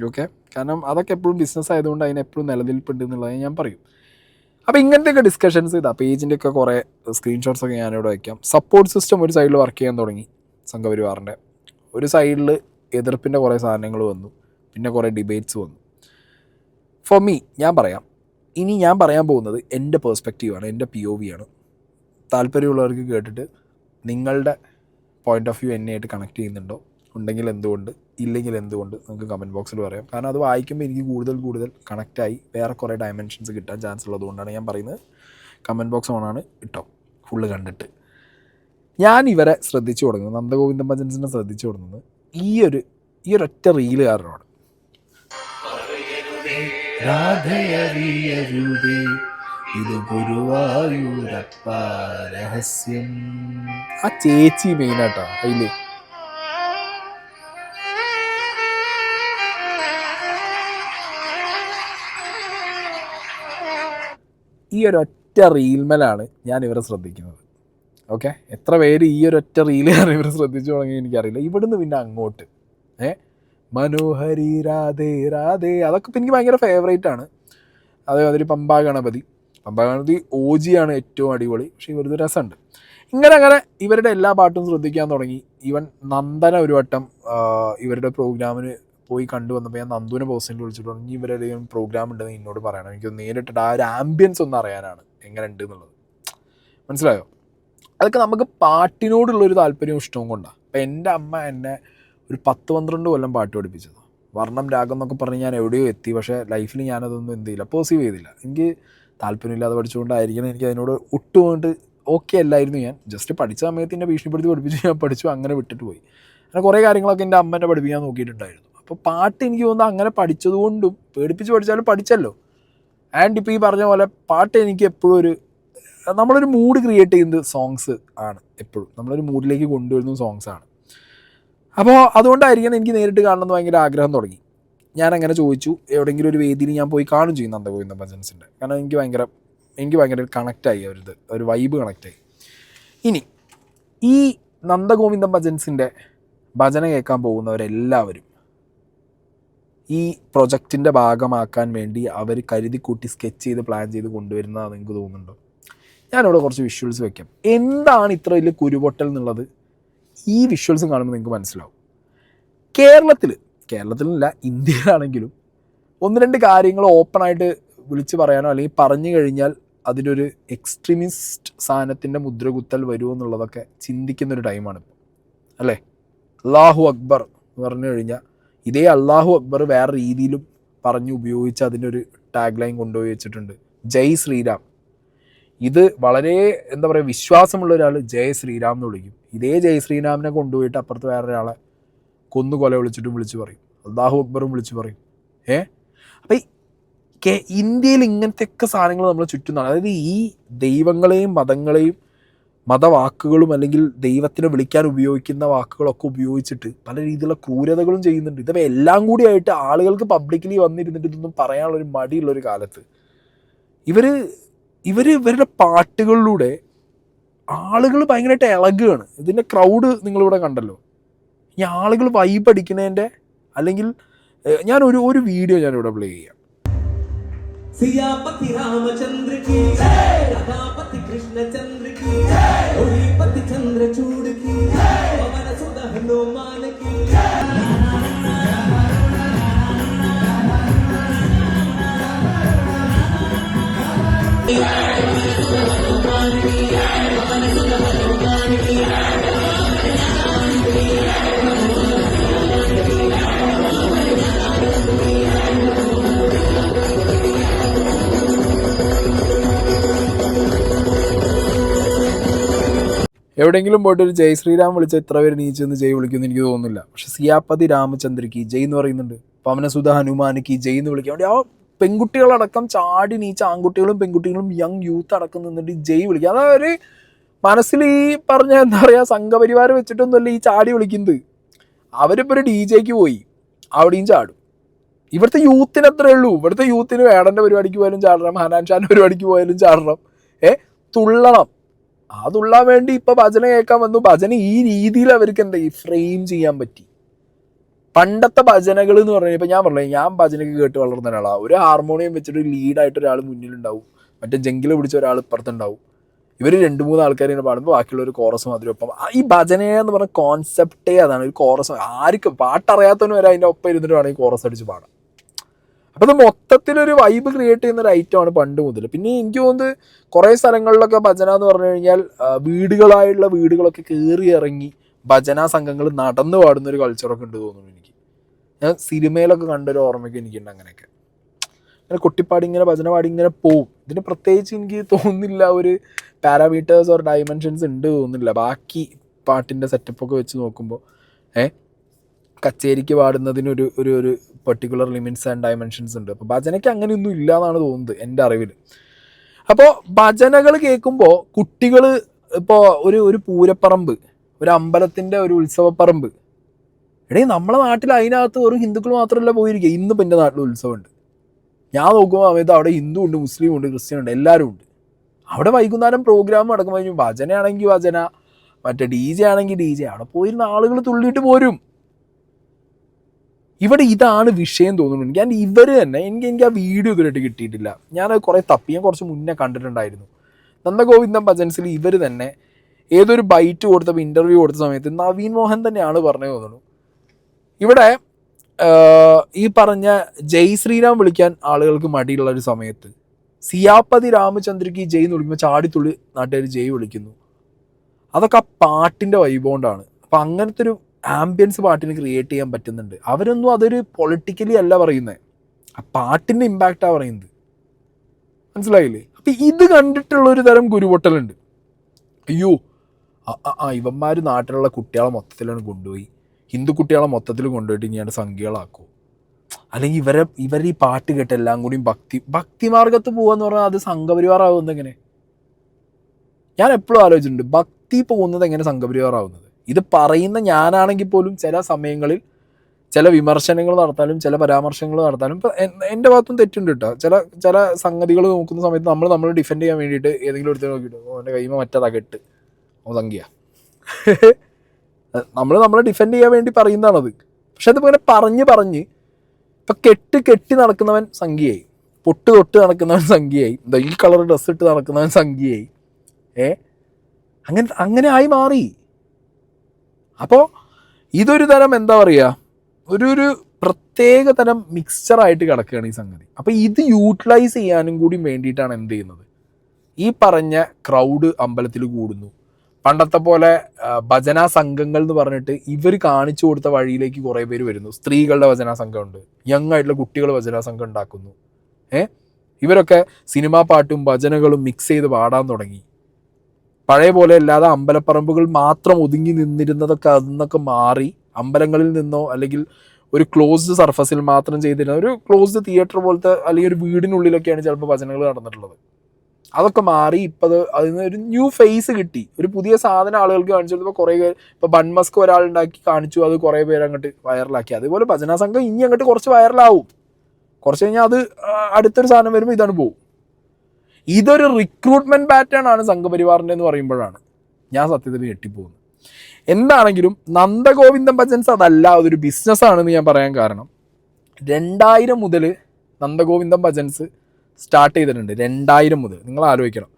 ഓക്കെ, കാരണം അതൊക്കെ എപ്പോഴും ബിസിനസ് ആയതുകൊണ്ട് അതിനെപ്പോഴും നിലനിൽപ്പുണ്ട് എന്നുള്ളത് ഞാൻ പറയും. അപ്പോൾ ഇങ്ങനത്തെയൊക്കെ ഡിസ്കഷൻസ് ഇതാ പേജിൻ്റെയൊക്കെ കുറേ സ്ക്രീൻഷോട്ട്സൊക്കെ ഞാനിവിടെ വയ്ക്കാം. സപ്പോർട്ട് സിസ്റ്റം ഒരു സൈഡിൽ വർക്ക് ചെയ്യാൻ തുടങ്ങി സംഘപരിവാറിൻ്റെ. ഒരു സൈഡിൽ എതിർപ്പിൻ്റെ കുറേ സാധനങ്ങൾ വന്നു, പിന്നെ കുറേ ഡിബേറ്റ്സ് വന്നു. ഫോർ മീ, ഞാൻ പറയാൻ പോകുന്നത് എൻ്റെ പേഴ്സ്പെക്റ്റീവാണ്, എൻ്റെ POV ആണ്. താല്പര്യമുള്ളവർക്ക് കേട്ടിട്ട് നിങ്ങളുടെ പോയിൻ്റ് ഓഫ് വ്യൂ എന്നെയായിട്ട് കണക്ട് ചെയ്യുന്നുണ്ടോ, ഉണ്ടെങ്കിൽ എന്തുകൊണ്ട്, ഇല്ലെങ്കിൽ എന്തുകൊണ്ട് നിങ്ങൾക്ക് കമൻറ്റ് ബോക്സിൽ പറയാം. കാരണം അത് വായിക്കുമ്പോൾ എനിക്ക് കൂടുതൽ കണക്റ്റായി വേറെ കുറേ ഡയമെൻഷൻസ് കിട്ടാൻ ചാൻസ് ഉള്ളതുകൊണ്ടാണ് ഞാൻ പറയുന്നത്. കമൻറ്റ് ബോക്സ് ഓണാണ്, ഇട്ടോ ഫുള്ള് കണ്ടിട്ട്. ഞാൻ ഇവരെ ശ്രദ്ധിച്ചു തുടങ്ങുന്നത്, നന്ദഗോവിന്ദൻ ഭജൻസിനെ ശ്രദ്ധിച്ചു തുടങ്ങുന്നത് ഈ ഒരൊറ്റ റീല് കാരണമാണ്. ഇത് ഗുരുവായൂരപ്പ രഹസ്യം. ആ ചേച്ചി മെയിനാട്ടാ അതില്. ഈ ഒരൊറ്റ റീൽമേലാണ് ഞാൻ ഇവരെ ശ്രദ്ധിക്കുന്നത്. ഓക്കെ, എത്ര പേര് ഈ ഒരൊറ്റ റീലാണ് ഇവർ ശ്രദ്ധിച്ചു തുടങ്ങി എനിക്കറിയില്ല. ഇവിടുന്ന് പിന്നെ അങ്ങോട്ട് മനോഹരി രാധേ രാധേ, അതൊക്കെ ഇപ്പം എനിക്ക് ഭയങ്കര ഫേവറേറ്റ് ആണ്. അതേമാതിരി പമ്പാ ഗണപതി OG ആണ് ഏറ്റവും അടിപൊളി. പക്ഷേ ഇവരുടെ രസമുണ്ട്. ഇങ്ങനെ ഇവരുടെ എല്ലാ പാട്ടും ശ്രദ്ധിക്കാൻ തുടങ്ങി. ഈവൻ നന്ദന ഒരു വട്ടം ഇവരുടെ പ്രോഗ്രാമിന് പോയി കണ്ടുവന്നപ്പോൾ ഞാൻ നന്ദുവിനെ പേഴ്സണലി വിളിച്ചിട്ട് പറഞ്ഞു, ഇവരുടെ പ്രോഗ്രാം ഉണ്ടെന്ന് എന്നോട് പറയണം, എനിക്ക് നേരിട്ടിട്ട് ആ ഒരു ആംബിയൻസ് ഒന്ന് അറിയാനാണ് എങ്ങനെ ഉണ്ട് എന്നുള്ളത്. മനസ്സിലായോ? അതൊക്കെ നമുക്ക് പാട്ടിനോടുള്ളൊരു താല്പര്യവും ഇഷ്ടവും കൊണ്ടാണ്. അപ്പം എൻ്റെ അമ്മ എന്നെ ഒരു 10-12 കൊല്ലം പാട്ട് പഠിപ്പിച്ചത്. വർണ്ണം രാഗം എന്നൊക്കെ പറഞ്ഞ് ഞാൻ എവിടെയോ എത്തി. പക്ഷേ ലൈഫിൽ ഞാനതൊന്നും എന്ത് ചെയ്യില്ല, പെർസീവ് ചെയ്തില്ല. എനിക്ക് താല്പര്യമില്ലാതെ പഠിച്ചുകൊണ്ടായിരിക്കണം. എനിക്ക് അതിനോട് ഒട്ടുകൊണ്ട് ഓക്കെ അല്ലായിരുന്നു. ഞാൻ ജസ്റ്റ് പഠിച്ച സമയത്ത് എന്നെ ഭീഷണിപ്പെടുത്തി പഠിപ്പിച്ചു, ഞാൻ പഠിച്ചു, അങ്ങനെ വിട്ടിട്ട് പോയി. അങ്ങനെ കുറേ കാര്യങ്ങളൊക്കെ എൻ്റെ അമ്മ എന്നെ പഠിപ്പിക്കാൻ നോക്കിയിട്ടുണ്ടായിരുന്നു. അപ്പോൾ പാട്ട് എനിക്ക് തോന്നുന്നത് അങ്ങനെ പഠിച്ചതുകൊണ്ടും, പേടിപ്പിച്ച് പഠിച്ചാലും പഠിച്ചല്ലോ. ആൻഡ് ഇപ്പോൾ ഈ പറഞ്ഞ പോലെ പാട്ട് എനിക്ക് എപ്പോഴും നമ്മളൊരു മൂഡ് ക്രിയേറ്റ് ചെയ്യുന്നത് സോങ്സ് ആണ്. എപ്പോഴും നമ്മളൊരു മൂഡിലേക്ക് കൊണ്ടുവരുന്ന സോങ്സാണ്. അപ്പോൾ അതുകൊണ്ടായിരിക്കണം എനിക്ക് നേരിട്ട് കാണണമെന്ന് ഭയങ്കര ആഗ്രഹം തുടങ്ങി. ഞാൻ അങ്ങനെ ചോദിച്ചു, എവിടെയെങ്കിലും ഒരു വേദിയിൽ ഞാൻ പോയി കാണും ചെയ്യും നന്ദഗോവിന്ദൻ ഭജൻസിൻ്റെ. കാരണം എനിക്ക് ഭയങ്കര കണക്റ്റായി, ഒരു വൈബ് കണക്റ്റായി. ഇനി ഈ നന്ദഗോവിന്ദൻ ഭജൻസിൻ്റെ ഭജന കേൾക്കാൻ പോകുന്നവരെല്ലാവരും ഈ പ്രൊജക്റ്റിൻ്റെ ഭാഗമാക്കാൻ വേണ്ടി അവർ കരുതിക്കൂട്ടി സ്കെച്ച് ചെയ്ത് പ്ലാൻ ചെയ്ത് കൊണ്ടുവരുന്നതാണ് നിങ്ങൾക്ക് തോന്നുന്നുണ്ടോ? ഞാനിവിടെ കുറച്ച് വിഷ്വൽസ് വെക്കാം. എന്താണ് ഇത്ര വലിയ കുരുപൊട്ടൽ എന്നുള്ളത് ഈ വിഷ്വൽസ് കാണുമ്പോൾ നിങ്ങൾക്ക് മനസ്സിലാവും. കേരളത്തിലല്ല, ഇന്ത്യയിലാണെങ്കിലും 1-2 കാര്യങ്ങൾ ഓപ്പണായിട്ട് വിളിച്ച് പറയാനോ അല്ലെങ്കിൽ പറഞ്ഞു കഴിഞ്ഞാൽ അതിലൊരു എക്സ്ട്രീമിസ്റ്റ് സാധനത്തിൻ്റെ മുദ്രകുത്തൽ വരുമോ എന്നുള്ളതൊക്കെ ചിന്തിക്കുന്നൊരു ടൈമാണ് ഇപ്പോൾ, അല്ലേ? അല്ലാഹു അക്ബർ എന്ന് പറഞ്ഞു കഴിഞ്ഞാൽ ഇതേ അല്ലാഹു അക്ബർ വേറെ രീതിയിലും പറഞ്ഞു ഉപയോഗിച്ച് അതിനൊരു ടാഗ് ലൈൻ കൊണ്ടുപോയി വെച്ചിട്ടുണ്ട്, ജയ് ശ്രീരാം. ഇത് വളരെ വിശ്വാസമുള്ള ഒരാൾ ജയ് ശ്രീരാം എന്ന് വിളിക്കും. ഇതേ ജയ് ശ്രീരാമിനെ കൊണ്ടുപോയിട്ട് അപ്പുറത്ത് വേറൊരാളെ കൊല വിളിച്ചിട്ടും വിളിച്ചു പറയും, അല്ലാഹു അക്ബറും വിളിച്ചു പറയും. അപ്പം ഇന്ത്യയിൽ ഇങ്ങനത്തെയൊക്കെ സാധനങ്ങൾ നമ്മൾ ചുറ്റുന്നതാണ്. അതായത് ഈ ദൈവങ്ങളെയും മതങ്ങളെയും മതവാക്കുകളും അല്ലെങ്കിൽ ദൈവത്തിനെ വിളിക്കാൻ ഉപയോഗിക്കുന്ന വാക്കുകളൊക്കെ ഉപയോഗിച്ചിട്ട് പല രീതിയിലുള്ള ക്രൂരതകളും ചെയ്യുന്നുണ്ട്. ഇതൊക്കെ എല്ലാം കൂടിയായിട്ട് ആളുകൾക്ക് പബ്ലിക്കലി വന്നിരുന്നിട്ട് ഇതൊന്നും പറയാനുള്ളൊരു മടിയുള്ളൊരു കാലത്ത് ഇവരുടെ പാട്ടുകളിലൂടെ ആളുകൾ ഭയങ്കരമായിട്ട് ഇളകുകയാണ്. ഇതിൻ്റെ ക്രൗഡ് നിങ്ങളിവിടെ കണ്ടല്ലോ. ഈ ആളുകൾ വൈബ് അടിക്കുന്നതിൻ്റെ അല്ലെങ്കിൽ ഞാൻ ഒരു വീഡിയോ ഞാനിവിടെ പ്ലേ ചെയ്യാം. सियापति रामचंद्र की जय, राधापति कृष्णचंद्र की जय, होलीपति चंद्रचूड़ की जय, पवन सुत हनुमान की എവിടെയെങ്കിലും പോയിട്ട് ഒരു ജയ് ശ്രീരാം വിളിച്ച ഇത്ര പേര് നീച്ചെന്ന് ജയ് വിളിക്കുമെന്ന് എനിക്ക് തോന്നുന്നില്ല. പക്ഷെ സിയാപതി രാമചന്ദ്രക്ക് ജയ് എന്ന് പറയുന്നുണ്ട്, പവനസുധ ഹനുമാനിക്ക് ജയ് എന്ന് വിളിക്കാൻ വേണ്ടി ആ പെൺകുട്ടികളടക്കം ചാടി നീച്ച ആൺകുട്ടികളും പെൺകുട്ടികളും യങ് യൂത്ത് അടക്കം നിന്നിട്ട് ജയ് വിളിക്കുക. അതായത് ഒരു മനസ്സിൽ ഈ പറഞ്ഞ എന്താ പറയുക സംഘപരിവാരം വെച്ചിട്ടൊന്നുമല്ല ഈ ചാടി വിളിക്കുന്നത്. അവരിപ്പോൾ ഒരു DJ പോയി അവിടെയും ചാടും. ഇവിടുത്തെ യൂത്തിന് അത്രേ ഉള്ളൂ. ഇവിടുത്തെ യൂത്തിന് വേടൻ്റെ പരിപാടിക്ക് പോയാലും ചാടണം, ഹനാൻ ഷാൻ്റെ പരിപാടിക്ക് പോയാലും ചാടണം, തുള്ളണം. ആ തുള്ളാൻ വേണ്ടി ഇപ്പം ഭജന കേൾക്കാൻ വന്നു. ഭജന ഈ രീതിയിൽ അവർക്ക് എന്താ ഈ ഫ്രെയിം ചെയ്യാൻ പറ്റി. പണ്ടത്തെ ഭജനകൾ എന്ന് പറഞ്ഞാൽ ഇപ്പം ഞാൻ പറഞ്ഞത് ഞാൻ ഭജനയ്ക്ക് കേട്ട് വളർന്ന ഒരാളാണ്. ഒരു ഹാർമോണിയം വെച്ചിട്ട് ലീഡായിട്ട് ഒരാൾ മുന്നിലുണ്ടാവും, മറ്റേ ജംഗിൽ പിടിച്ച ഒരാൾ ഇപ്പുറത്തുണ്ടാവും. ഇവർ 2-3 ആൾക്കാർ ഇങ്ങനെ പാടുമ്പോൾ ബാക്കിയുള്ളൊരു കോറസ് മാതിരി ഒപ്പം. ഈ ഭജന എന്ന് പറഞ്ഞ കോൺസെപ്റ്റേ അതാണ്. ഒരു കോറസ് ആർക്കും പാട്ടറിയാത്തവന് വരെ അതിൻ്റെ ഒപ്പം ഇരുന്നിട്ട് വേണമെങ്കിൽ കോറസ് അടിച്ച് പാടാം. അപ്പോൾ അത് മൊത്തത്തിലൊരു വൈബ് ക്രിയേറ്റ് ചെയ്യുന്ന ഒരു ഐറ്റമാണ് പണ്ട് മുതൽ. പിന്നെ എനിക്ക് തോന്നുന്നത് കുറേ സ്ഥലങ്ങളിലൊക്കെ ഭജന എന്ന് പറഞ്ഞു കഴിഞ്ഞാൽ വീടുകളായുള്ള വീടുകളൊക്കെ കയറി ഇറങ്ങി ഭജന സംഘങ്ങൾ നടന്നു പാടുന്ന ഒരു കൾച്ചറൊക്കെ ഉണ്ട് തോന്നുന്നു എനിക്ക്. ഞാൻ സിനിമയിലൊക്കെ കണ്ടൊരു ഓർമ്മയ്ക്ക് എനിക്കുണ്ട് അങ്ങനെയൊക്കെ. അങ്ങനെ കൊട്ടിപ്പാടി ഇങ്ങനെ ഭജന പാടി ഇങ്ങനെ പോവും. ഇതിന് പ്രത്യേകിച്ച് എനിക്ക് തോന്നുന്നില്ല ഒരു പാരാമീറ്റേഴ്സ് ഓർ ഡയമെൻഷൻസ് ഉണ്ട് തോന്നുന്നില്ല. ബാക്കി പാട്ടിൻ്റെ സെറ്റപ്പൊക്കെ വെച്ച് നോക്കുമ്പോൾ കച്ചേരിക്ക് പാടുന്നതിനൊരു ഒരു ഒരു പെർട്ടിക്കുലർ ലിമിറ്റ്സ് ആൻഡ് ഡയമെൻഷൻസ് ഉണ്ട്. അപ്പോൾ ഭജനയ്ക്ക് അങ്ങനെയൊന്നും ഇല്ല എന്നാണ് തോന്നുന്നത് എൻ്റെ അറിവിൽ. അപ്പോൾ ഭജനകൾ കേൾക്കുമ്പോൾ കുട്ടികൾ ഇപ്പോൾ ഒരു പൂരപ്പറമ്പ്, ഒരു അമ്പലത്തിൻ്റെ ഒരു ഉത്സവപ്പറമ്പ്, നമ്മളെ നാട്ടിൽ അതിനകത്ത് ഒരു ഹിന്ദുക്കൾ മാത്രമല്ല പോയിരിക്കുക. ഇന്നിപ്പോൾ എൻ്റെ നാട്ടിൽ ഉത്സവമുണ്ട്. ഞാൻ നോക്കുമ്പോൾ സമയത്ത് അവിടെ ഹിന്ദു ഉണ്ട്, മുസ്ലിം ഉണ്ട്, ക്രിസ്ത്യൻ ഉണ്ട്, എല്ലാവരും ഉണ്ട്. അവിടെ വൈകുന്നേരം പ്രോഗ്രാം നടക്കുമ്പോൾ കഴിഞ്ഞു ഭജനയാണെങ്കിൽ ഭജന, മറ്റേ DJ ആണെങ്കിൽ DJ. അവിടെ പോയിരുന്ന ആളുകൾ തുള്ളിയിട്ട് പോരും. ഇവിടെ ഇതാണ് വിഷയം തോന്നുന്നു. ഞാൻ ഇവർ തന്നെ എനിക്ക് ആ വീഡിയോ ഇതുവരെയായിട്ട് കിട്ടിയിട്ടില്ല. ഞാൻ കുറേ തപ്പി, ഞാൻ കുറച്ച് മുന്നേ കണ്ടിട്ടുണ്ടായിരുന്നു. നന്ദഗോവിന്ദം ഭജൻസിൽ ഇവർ തന്നെ ഏതൊരു ബൈറ്റ് കൊടുത്തപ്പോൾ ഇൻ്റർവ്യൂ കൊടുത്ത സമയത്ത് നവീൻ മോഹൻ തന്നെയാണ് പറഞ്ഞത് തോന്നുന്നു. ഇവിടെ ഈ പറഞ്ഞ ജയ് ശ്രീരാം വിളിക്കാൻ ആളുകൾക്ക് മടിയുള്ള ഒരു സമയത്ത് സിയാപതി രാമചന്ദ്രക്ക് ജയ് എന്ന് വിളിക്കുമ്പോൾ ചാടിത്തുള്ളി നാട്ടുകാർ ജയ് വിളിക്കുന്നു. അതൊക്കെ ആ പാട്ടിൻ്റെ വൈബോണ്ടാണ്. അപ്പം അങ്ങനത്തെ ഒരു ആംബിയൻസ് പാട്ടിന് ക്രിയേറ്റ് ചെയ്യാൻ പറ്റുന്നുണ്ട്. അവരൊന്നും അതൊരു പൊളിറ്റിക്കലി അല്ല പറയുന്നത്, ആ പാട്ടിൻ്റെ ഇമ്പാക്റ്റാണ് പറയുന്നത്. മനസ്സിലായില്ലേ? അപ്പം ഇത് കണ്ടിട്ടുള്ളൊരു തരം ഗുരുപൊട്ടലുണ്ട്. അയ്യോ ഇവന്മാർ നാട്ടിലുള്ള കുട്ടികളെ മൊത്തത്തിലാണ് കൊണ്ടുപോയി, ഹിന്ദു കുട്ടികളെ മൊത്തത്തിൽ കൊണ്ടുപോയിട്ട് ഞാൻ സംഖ്യകളാക്കും, അല്ലെങ്കിൽ ഇവർ ഈ പാട്ട് കേട്ട് എല്ലാം കൂടിയും ഭക്തിമാർഗത്ത് പോകാന്ന് പറഞ്ഞാൽ അത് സംഘപരിവാറാവുന്നത് എങ്ങനെ? ഞാൻ എപ്പോഴും ആലോചിച്ചിട്ടുണ്ട് ഭക്തി പോകുന്നത് എങ്ങനെ സംഘപരിവാറാവുന്നത്. ഇത് പറയുന്ന ഞാനാണെങ്കിൽ പോലും ചില സമയങ്ങളിൽ ചില വിമർശനങ്ങൾ നടത്താനും ചില പരാമർശങ്ങൾ നടത്താനും ഇപ്പം എൻ്റെ ഭാഗത്തും തെറ്റുണ്ട് കേട്ടോ. ചില സംഗതികൾ നോക്കുന്ന സമയത്ത് നമ്മൾ ഡിഫെൻഡ് ചെയ്യാൻ വേണ്ടിയിട്ട് ഏതെങ്കിലും എടുത്ത് നോക്കിയിട്ട് അവൻ്റെ കൈമ മറ്റേതാ കെട്ട് സംഖ്യ നമ്മളെ ഡിഫെൻഡ് ചെയ്യാൻ വേണ്ടി പറയുന്നതാണത്. പക്ഷെ അതിപ്പോൾ ഇങ്ങനെ പറഞ്ഞ് ഇപ്പം കെട്ടി നടക്കുന്നവൻ സംഖ്യയായി, പൊട്ട് തൊട്ട് നടക്കുന്നവൻ സംഖ്യയായി, ഈ കളർ ഡ്രസ്സ് ഇട്ട് നടക്കുന്നവൻ സംഖ്യയായി. അങ്ങനെ ആയി മാറി. അപ്പോൾ ഇതൊരു തരം എന്താ പറയുക, ഒരു പ്രത്യേക തരം മിക്സ്ചറായിട്ട് കിടക്കുകയാണ് ഈ സംഗതി. അപ്പോൾ ഇത് യൂട്ടിലൈസ് ചെയ്യാനും കൂടി വേണ്ടിയിട്ടാണ് എന്ത് ചെയ്യുന്നത്, ഈ പറഞ്ഞ ക്രൗഡ് അമ്പലത്തിൽ കൂടുന്നു. പണ്ടത്തെ പോലെ ഭജനാ സംഘങ്ങൾ എന്ന് പറഞ്ഞിട്ട് ഇവർ കാണിച്ചു കൊടുത്ത വഴിയിലേക്ക് കുറേ പേര് വരുന്നു. സ്ത്രീകളുടെ ഭജനാ സംഘമുണ്ട്, യങ് ആയിട്ടുള്ള കുട്ടികൾ ഭജനാ സംഘം ഉണ്ടാക്കുന്നു. ഇവരൊക്കെ സിനിമാ പാട്ടും ഭജനകളും മിക്സ് ചെയ്ത് പാടാൻ തുടങ്ങി. പഴയ പോലെ അല്ലാതെ അമ്പലപ്പറമ്പുകൾ മാത്രം ഒതുങ്ങി നിന്നിരുന്നതൊക്കെ അതിന്നൊക്കെ മാറി അമ്പലങ്ങളിൽ നിന്നോ അല്ലെങ്കിൽ ഒരു ക്ലോസ്ഡ് സർഫസിൽ മാത്രം ചെയ്തിരുന്ന ഒരു ക്ലോസ്ഡ് തിയേറ്റർ പോലത്തെ അല്ലെങ്കിൽ ഒരു വീടിനുള്ളിലൊക്കെയാണ് ചിലപ്പോൾ ഭജനകൾ നടന്നിട്ടുള്ളത്. അതൊക്കെ മാറി ഇപ്പം അതിന് ഒരു ന്യൂ ഫേസ് കിട്ടി, ഒരു പുതിയ സാധനം ആളുകൾക്ക് കാണിച്ചു കൊടുത്തപ്പോൾ കുറേ പേര് ഇപ്പോൾ ബൺമസ്ക് ഒരാളുണ്ടാക്കി കാണിച്ചു, അത് കുറേ പേര് അങ്ങോട്ട് വൈറലാക്കി. അതുപോലെ ഭജനാ സംഘം ഇനി അങ്ങോട്ട് കുറച്ച് വൈറലാവും. കുറച്ച് കഴിഞ്ഞാൽ അത് അടുത്തൊരു സാധനം വരുമ്പോൾ ഇതാണ് പോവും. ഇതൊരു റിക്രൂട്ട്മെൻറ്റ് പാറ്റേൺ ആണ് സംഘപരിവാറിൻ്റെ എന്ന് പറയുമ്പോഴാണ് ഞാൻ സത്യത്തിൽ ഞെട്ടിപ്പോകുന്നത്. എന്താണെങ്കിലും നന്ദഗോവിന്ദം ഭജൻസ് അതല്ല, അതൊരു ബിസിനസ്സാണെന്ന് ഞാൻ പറയാൻ കാരണം 2000 മുതൽ നന്ദഗോവിന്ദം ഭജൻസ് സ്റ്റാർട്ട് ചെയ്തിട്ടുണ്ട്. 2000 മുതൽ നിങ്ങൾ ആലോചിക്കണം.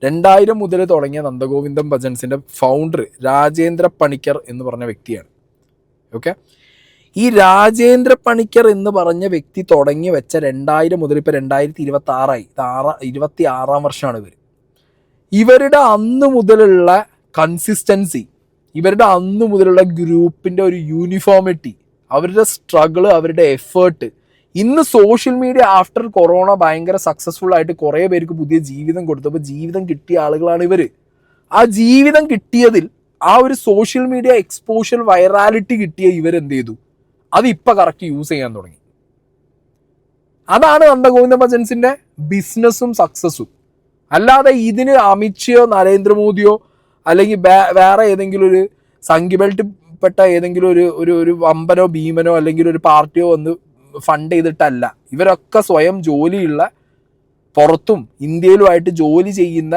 2000 മുതൽ തുടങ്ങിയ നന്ദഗോവിന്ദം ഭജൻസിൻ്റെ ഫൗണ്ടർ രാജേന്ദ്ര പണിക്കർ എന്ന് പറഞ്ഞ വ്യക്തിയാണ്. ഓക്കെ, ഈ രാജേന്ദ്ര പണിക്കർ എന്ന് പറഞ്ഞ വ്യക്തി തുടങ്ങി വെച്ച 2000 മുതൽ ഇപ്പോൾ 2026 26-ാം വർഷമാണ് ഇവരുടെ അന്ന് മുതലുള്ള കൺസിസ്റ്റൻസി, ഇവരുടെ അന്ന് മുതലുള്ള ഗ്രൂപ്പിൻ്റെ ഒരു യൂണിഫോമിറ്റി, അവരുടെ സ്ട്രഗിള്, അവരുടെ എഫേർട്ട്. ഇന്ന് സോഷ്യൽ മീഡിയ ആഫ്റ്റർ കൊറോണ ഭയങ്കര സക്സസ്ഫുൾ ആയിട്ട് കുറേ പേർക്ക് പുതിയ ജീവിതം കൊടുത്തപ്പോൾ ജീവിതം കിട്ടിയ ആളുകളാണ് ഇവർ. ആ ജീവിതം കിട്ടിയതിൽ ആ ഒരു സോഷ്യൽ മീഡിയ എക്സ്പോഷർ വൈറാലിറ്റി കിട്ടിയ ഇവരെന്ത് ചെയ്തു, അത് ഇപ്പം കറക്റ്റ് യൂസ് ചെയ്യാൻ തുടങ്ങി. അതാണ് നന്ദഗോവിന്ദ ഭജൻസിൻ്റെ ബിസിനസ്സും സക്സസ്സും. അല്ലാതെ ഇതിന് അമിത്ഷയോ നരേന്ദ്രമോദിയോ അല്ലെങ്കിൽ വേറെ ഏതെങ്കിലും ഒരു സംഘിബെൽറ്റിൽപ്പെട്ട ഏതെങ്കിലും ഒരു വമ്പനോ ഭീമനോ അല്ലെങ്കിൽ ഒരു പാർട്ടിയോ വന്ന് ഫണ്ട് ചെയ്തിട്ടല്ല. ഇവരൊക്കെ സ്വയം ജോലിയുള്ള, പുറത്തും ഇന്ത്യയിലുമായിട്ട് ജോലി ചെയ്യുന്ന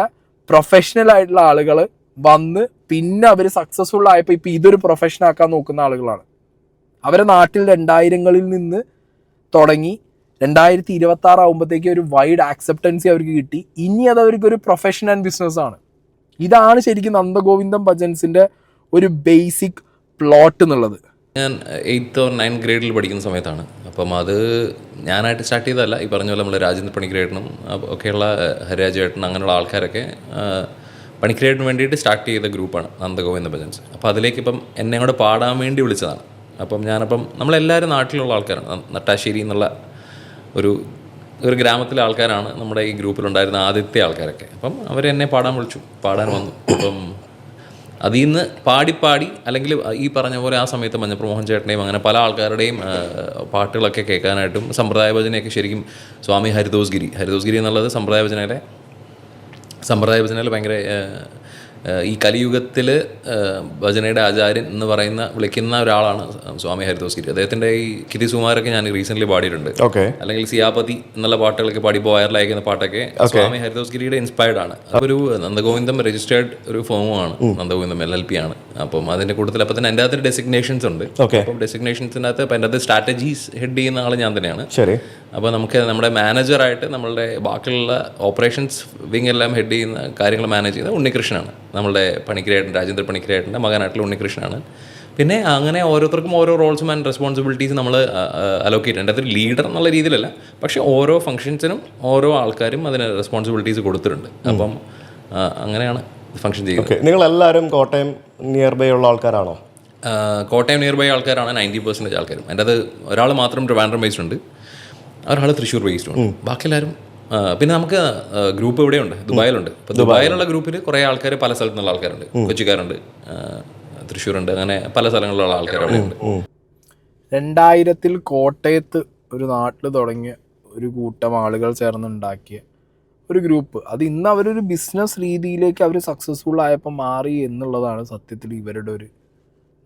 പ്രൊഫഷണൽ ആയിട്ടുള്ള ആളുകൾ വന്ന് പിന്നെ അവർ സക്സസ്ഫുൾ ആയപ്പോൾ ഇപ്പം ഇതൊരു പ്രൊഫഷൻ ആക്കാൻ നോക്കുന്ന ആളുകളാണ്. അവരെ നാട്ടിൽ 2000-ങ്ങളിൽ നിന്ന് തുടങ്ങി 2026 ആകുമ്പോഴത്തേക്ക് ഒരു വൈഡ് ആക്സെപ്റ്റൻസി അവർക്ക് കിട്ടി. ഇനി അത് അവർക്കൊരു പ്രൊഫഷൻ ആൻഡ് ബിസിനസ്സാണ്. ഇതാണ് ശരിക്കും നന്ദഗോവിന്ദം ഭജൻസിൻ്റെ ഒരു ബേസിക് പ്ലോട്ട് എന്നുള്ളത്. ഞാൻ 8th or 9th ഗ്രേഡിൽ പഠിക്കുന്ന സമയത്താണ്. അപ്പം അത് ഞാനായിട്ട് സ്റ്റാർട്ട് ചെയ്തതല്ല. ഈ പറഞ്ഞ പോലെ നമ്മൾ രാജേന്ദ്ര പണിക്കരേട്ടനും ഒക്കെയുള്ള ഹരിരാജേട്ടൻ അങ്ങനെയുള്ള ആൾക്കാരൊക്കെ പണിക്കരേട്ടന് വേണ്ടിയിട്ട് സ്റ്റാർട്ട് ചെയ്ത ഗ്രൂപ്പാണ് നന്ദഗോവിന്ദ ഭജൻസ്. അപ്പോൾ അതിലേക്ക് ഇപ്പം എന്നെ കൂടെ പാടാൻ വേണ്ടി വിളിച്ചതാണ്. അപ്പം നമ്മളെല്ലാവരും നാട്ടിലുള്ള ആൾക്കാരാണ്. നട്ടാശ്ശേരി എന്നുള്ള ഒരു ഗ്രാമത്തിലെ ആൾക്കാരാണ് നമ്മുടെ ഈ ഗ്രൂപ്പിലുണ്ടായിരുന്ന ആദ്യത്തെ ആൾക്കാരൊക്കെ. അപ്പം അവരെന്നെ പാടാൻ വിളിച്ചു, പാടാൻ വന്നു. അപ്പം അതിൽ നിന്ന് പാടി അല്ലെങ്കിൽ ഈ പറഞ്ഞ പോലെ ആ സമയത്ത് മഞ്ഞപ്ര മോഹൻ ചേട്ടൻ്റെയും അങ്ങനെ പല ആൾക്കാരുടെയും പാട്ടുകളൊക്കെ കേൾക്കാനായിട്ടും സമ്പ്രദായ ഭജനയൊക്കെ ശരിക്കും സ്വാമി ഹരിദോസ് ഗിരി എന്നുള്ളത് സമ്പ്രദായ ഭജനയിൽ ഭയങ്കര ഈ കലിയുഗത്തിൽ ഭജനയുടെ ആചാര്യൻ എന്ന് വിളിക്കുന്ന ഒരാളാണ് സ്വാമി ഹരിദോസ് ഗിരി. അദ്ദേഹത്തിൻ്റെ ഈ കിതി സുമാരൊക്കെ ഞാൻ റീസെൻ്റ്ലി പാടിയിട്ടുണ്ട്. അല്ലെങ്കിൽ സിയാപതി എന്നുള്ള പാട്ടുകളൊക്കെ പാടിപ്പോൾ വൈറലായിരിക്കുന്ന പാട്ടൊക്കെ സ്വാമി ഹരിദോസ് ഗിരിയുടെ ഇൻസ്പയർഡ് ആണ്. ഒരു നന്ദഗോവിന്ദം രജിസ്റ്റേർഡ് ഒരു ഫോമാണ്, നന്ദഗോവിന്ദം LLP ആണ്. അപ്പം അതിൻ്റെ കൂട്ടത്തിൽ അപ്പം തന്നെ എൻ്റെ അകത്ത് ഡെസിഗ്നേഷൻസ് ഉണ്ട്. അപ്പം ഡെസിഗ്നേഷൻസിനകത്ത് അപ്പം എൻ്റെ അകത്ത് സ്ട്രാറ്റജീസ് ഹെഡ് ചെയ്യുന്ന ആൾ ഞാൻ തന്നെയാണ്. അപ്പോൾ നമുക്ക് നമ്മുടെ മാനേജറായിട്ട് നമ്മളുടെ ബാക്കിയുള്ള ഓപ്പറേഷൻസ് വിങ് എല്ലാം ഹെഡ് ചെയ്യുന്ന കാര്യങ്ങൾ മാനേജ് ചെയ്യുന്നത് ഉണ്ണികൃഷ്ണനാണ്. നമ്മളുടെ രാജേന്ദ്ര പണിക്കരേട്ടൻ്റെ മകനായിട്ടുള്ള ഉണ്ണികൃഷ്ണനാണ്. പിന്നെ അങ്ങനെ ഓരോരുത്തർക്കും ഓരോ റോൾസും ആൻഡ് റെസ്പോൺസിബിലിറ്റീസ് നമ്മൾ അലോക്കേറ്റ്. എൻ്റെ അതൊരു ലീഡർ എന്നുള്ള രീതിയിലല്ല, പക്ഷേ ഓരോ ഫംഗ്ഷൻസിനും ഓരോ ആൾക്കാരും അതിന് റെസ്പോൺസിബിലിറ്റീസ് കൊടുത്തിട്ടുണ്ട്. അപ്പം അങ്ങനെയാണ് ഫംഗ്ഷൻ ചെയ്യുന്നത്. നിങ്ങളെല്ലാവരും കോട്ടയം നിയർ ബൈ ഉള്ള ആൾക്കാരാണോ? കോട്ടയം നിയർ ബൈ ആൾക്കാരാണ് 90% ആൾക്കാരും. എൻ്റെ അത് ഒരാൾ മാത്രം ട്രിവാൻഡ്രം ബേസ്ഡ് ഉണ്ട്, ഒരാൾ തൃശ്ശൂർ ബേസ്ഡ് ഉണ്ട്. ബാക്കി എല്ലാവരും പിന്നെ നമുക്ക് ഗ്രൂപ്പ് ഇവിടെയുണ്ട്, ദുബായിലുണ്ട്. ഇപ്പോൾ ദുബായിലുള്ള ഗ്രൂപ്പിൽ കുറേ ആൾക്കാർ പല സ്ഥലത്തു നിന്നുള്ള ആൾക്കാരുണ്ട്. കൊച്ചിക്കാരുണ്ട്, തൃശ്ശൂരുണ്ട്, അങ്ങനെ പല സ്ഥലങ്ങളിലുള്ള ആൾക്കാർ അവിടെ ഉണ്ട്. 2000-ൽ കോട്ടയത്ത് ഒരു നാട്ടിൽ തുടങ്ങിയ ഒരു കൂട്ടം ആളുകൾ ചേർന്നുണ്ടാക്കിയ ഒരു ഗ്രൂപ്പ്, അത് ഇന്ന് അവരൊരു ബിസിനസ് രീതിയിലേക്ക് അവർ സക്സസ്ഫുൾ ആയപ്പോൾ മാറി എന്നുള്ളതാണ് സത്യത്തിൽ ഇവരുടെ ഒരു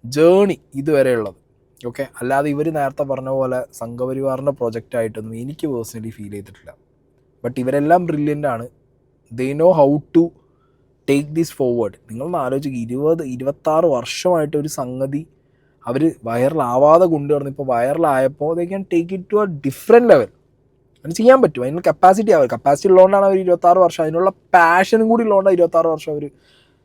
ജേണി ഇതുവരെയുള്ളത്. ഓക്കെ, അല്ലാതെ ഇവർ നേരത്തെ പറഞ്ഞ പോലെ സംഘപരിവാറിൻ്റെ പ്രൊജക്റ്റായിട്ടൊന്നും എനിക്ക് പേഴ്സണലി ഫീൽ ചെയ്തിട്ടില്ല. ബട്ട് ഇവരെല്ലാം ബ്രില്യൻ്റ് ആണ്. They know how to take this forward. നിങ്ങളൊന്ന് ആലോചിക്കുക, 26 വർഷമായിട്ട് ഒരു സംഗതി അവർ വൈറലാവാതെ കൊണ്ടുവരണം. ഇപ്പോൾ വൈറലായപ്പോൾ they can take it to a different level. അതിന് ചെയ്യാൻ പറ്റും. അതിനുള്ള കപ്പാസിറ്റി ഉള്ളതുകൊണ്ടാണ് അവർ 26 വർഷം, അതിനുള്ള പാഷനും കൂടി ഉള്ളതുകൊണ്ടാണ് 26 വർഷം അവർ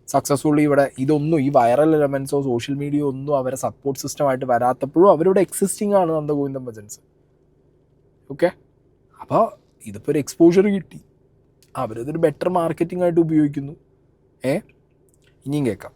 സക്സസ്ഫുള്ളി ഇവിടെ ഇതൊന്നും ഈ വൈറൽ എലമെൻസോ സോഷ്യൽ മീഡിയ ഒന്നും അവരെ സപ്പോർട്ട് സിസ്റ്റമായിട്ട് വരാത്തപ്പോഴും അവരുടെ എക്സിസ്റ്റിംഗ് ആണ് നന്ദഗോവിന്ദം ഭജൻസ്. ഓക്കെ, അപ്പോൾ ഇതിപ്പോൾ ഒരു എക്സ്പോഷർ കിട്ടി, അവരതൊരു ബെറ്റർ മാർക്കറ്റിംഗ് ആയിട്ട് ഉപയോഗിക്കുന്നു. ഇനിയും കേൾക്കാം.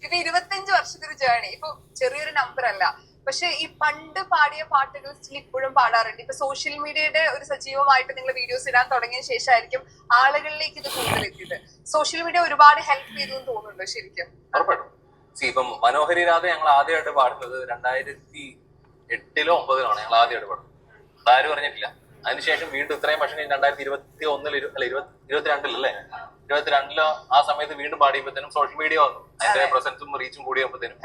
ഇത് 25 വർഷത്തെ ഒരു ജേർണി. ഇപ്പൊ ചെറിയൊരു നമ്പർ അല്ല, പക്ഷെ ഈ പണ്ട് പാടിയ പാട്ടുകൾ സ്റ്റിൽ ഇപ്പോഴും പാടാറുണ്ട്. ഇപ്പൊ സോഷ്യൽ മീഡിയയുടെ ഒരു സജീവമായിട്ട് നിങ്ങൾ വീഡിയോസ് ഇടാൻ തുടങ്ങിയ ശേഷമായിരിക്കും ആളുകളിലേക്ക് ഇത് കൂടുതൽ എത്തിയത്. സോഷ്യൽ മീഡിയ ഒരുപാട് ഹെൽപ്പ് ചെയ്തു എന്ന് തോന്നുന്നുണ്ടോ ശരിക്കും? ഉറപ്പായിട്ടും. ഇപ്പം മനോഹരി രാധ ഞങ്ങൾ ആദ്യമായിട്ട് പാടുന്നത് 2008-ലോ 2009-ലോ ഞങ്ങൾ ആദ്യമായിട്ട് പാടുന്നത്. അതാരും അറിഞ്ഞിട്ടില്ല. അതിനുശേഷം വീണ്ടും ഇത്രയും വർഷം 2022-ൽ 22-ലോ ആ സമയത്ത് വീണ്ടും പാടിയപ്പോഴത്തേനും സോഷ്യൽ മീഡിയ വന്നു. അതിന്റെ പ്രസൻസും റീച്ചും കൂടിയപ്പോഴത്തേനും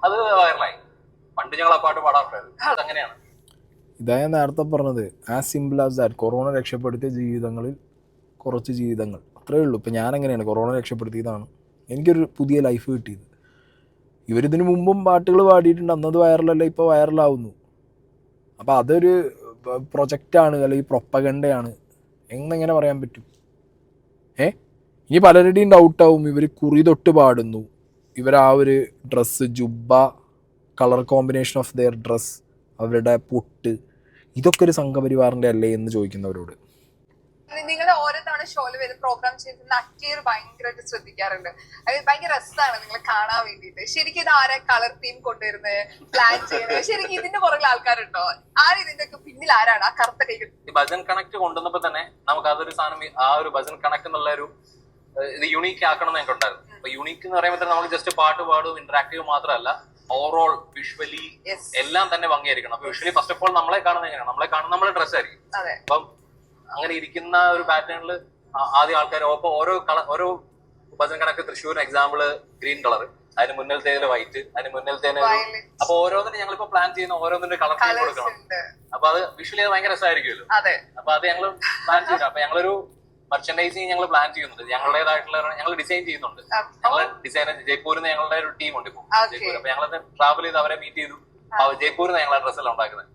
അത് വൈറലായി. പണ്ട് ഞങ്ങൾ ആ പാട്ട് പാടാറുണ്ടായിരുന്നു. അതങ്ങനെയാണ്. ഇതാ ഞാൻ നേരത്തെ പറഞ്ഞത്, as simple as that. Corona രക്ഷപ്പെടുത്തിയ ജീവിതങ്ങളിൽ കുറച്ച് ജീവിതങ്ങൾ, അത്രയേ ഉള്ളൂ. ഇപ്പം ഞാനെങ്ങനെയാണ് കൊറോണ രക്ഷപ്പെടുത്തിയതാണ് എനിക്കൊരു പുതിയ ലൈഫ് കിട്ടിയത്. ഇവരിതിനു മുമ്പും പാട്ടുകൾ പാടിയിട്ടുണ്ട്, അന്നത് വൈറലല്ല, ഇപ്പോൾ വൈറലാവുന്നു. അപ്പോൾ അതൊരു പ്രൊജക്റ്റാണ് അല്ലെങ്കിൽ പ്രൊപ്പഗണ്ടയാണ് എന്നെങ്ങനെ പറയാൻ പറ്റും? ഇനി പലരുടെയും ഡൗട്ടാവും, ഇവർ കുറി തൊട്ട് പാടുന്നു, ഇവർ ആ ഒരു ഡ്രസ്സ്, ജുബ്ബ, colour combination of their dress, അവരുടെ പൊട്ട്, ഇതൊക്കെ ഒരു സംഘപരിവാറിൻ്റെ അല്ലേ എന്ന് ചോദിക്കുന്നവരോട്. നിങ്ങളുടെ ഓരോ തവണ ഷോയിൽ വരുന്ന പ്രോഗ്രാം ചെയ്യുന്ന അറ്റയർ ഭയങ്കരമായിട്ട് ശ്രദ്ധിക്കാറുണ്ട്. അത് ഭയങ്കര രസമാണ് നിങ്ങൾ കാണാൻ വേണ്ടിയിട്ട്. ശരിക്കും ഇത് ആരാ കളർ തീം കൊണ്ടുവരുന്നത്, പ്ലാൻ ചെയ്യുന്നത്? ശരിക്കും ഇതിന്റെ പുറകിൽ ആൾക്കാരുണ്ടോ? ആരും ഇതിന്റെ ഒക്കെ പിന്നിൽ ആരാണ്? ആ കറുത്ത കൈകൾ ഈ ഭജൻ കണക്ട് കൊണ്ടുവന്നപ്പോ തന്നെ നമുക്ക് അതൊരു സാധനം, ആ ഒരു ഭജൻ കണക്ട് എന്നുള്ള ഒരു ഇത് യുണീക്ക് ആക്കണം എന്ന് എനിക്കുണ്ടായിരുന്നു. അപ്പൊ യുണീക്ക് എന്ന് പറയുമ്പോൾ തന്നെ നമുക്ക് ജസ്റ്റ് പാട്ട് പാടും ഇന്ററാക്റ്റീവ് മാത്രമല്ല, ഓവറോൾ വിഷ്വലി എല്ലാം തന്നെ ഭംഗിയായിരിക്കണം. അപ്പൊ വിഷ്വലി ഫസ്റ്റ് ഓഫ് ഓൾ നമ്മളെ കാണുന്നത് എങ്ങനെയാണ്? നമ്മളെ കാണുന്ന നമ്മുടെ ഡ്രസ് ആയിരിക്കും. അപ്പം അങ്ങനെ ഇരിക്കുന്ന ഒരു പാറ്റേണിൽ ആദ്യം ആൾക്കാർ ഓരോ ഭജൻ കണക്ക് തൃശ്ശൂരിന് എക്സാമ്പിള് ഗ്രീൻ കളർ, അതിന് മുന്നിലത്തേതിൽ വൈറ്റ്, അതിന് മുന്നിലത്തേന് അപ്പൊ ഓരോന്നിനും ഞങ്ങളിപ്പോ പ്ലാൻ ചെയ്യുന്ന ഓരോന്നിന്റെ കളർ തീം കൊടുക്കണം. അപ്പൊ അത് വിഷ്വലി അത് ഭയങ്കര രസമായിരിക്കുമല്ലോ. അപ്പൊ അത് ഞങ്ങൾ പ്ലാൻ ചെയ്യുന്നു. അപ്പൊ ഞങ്ങളൊരു മെർച്ചൻഡൈസിങ് ഞങ്ങൾ പ്ലാൻ ചെയ്യുന്നുണ്ട്, ഞങ്ങളുടേതായിട്ടുള്ള ഞങ്ങൾ ഡിസൈൻ ചെയ്യുന്നുണ്ട്. ഞങ്ങൾ ഡിസൈനർ ജയ്പൂരിൽ നിന്ന് ഞങ്ങളുടെ ഒരു ടീം ഉണ്ട് ഇപ്പൊ ജയ്പൂർ. അപ്പൊ ഞങ്ങൾ ട്രാവൽ ചെയ്ത് അവരെ മീറ്റ് ചെയ്തു. ജയ്പൂരിൽ നിന്ന് ഞങ്ങളെ ഡ്രസ്സെല്ലാം ഉണ്ടാക്കുന്നത്.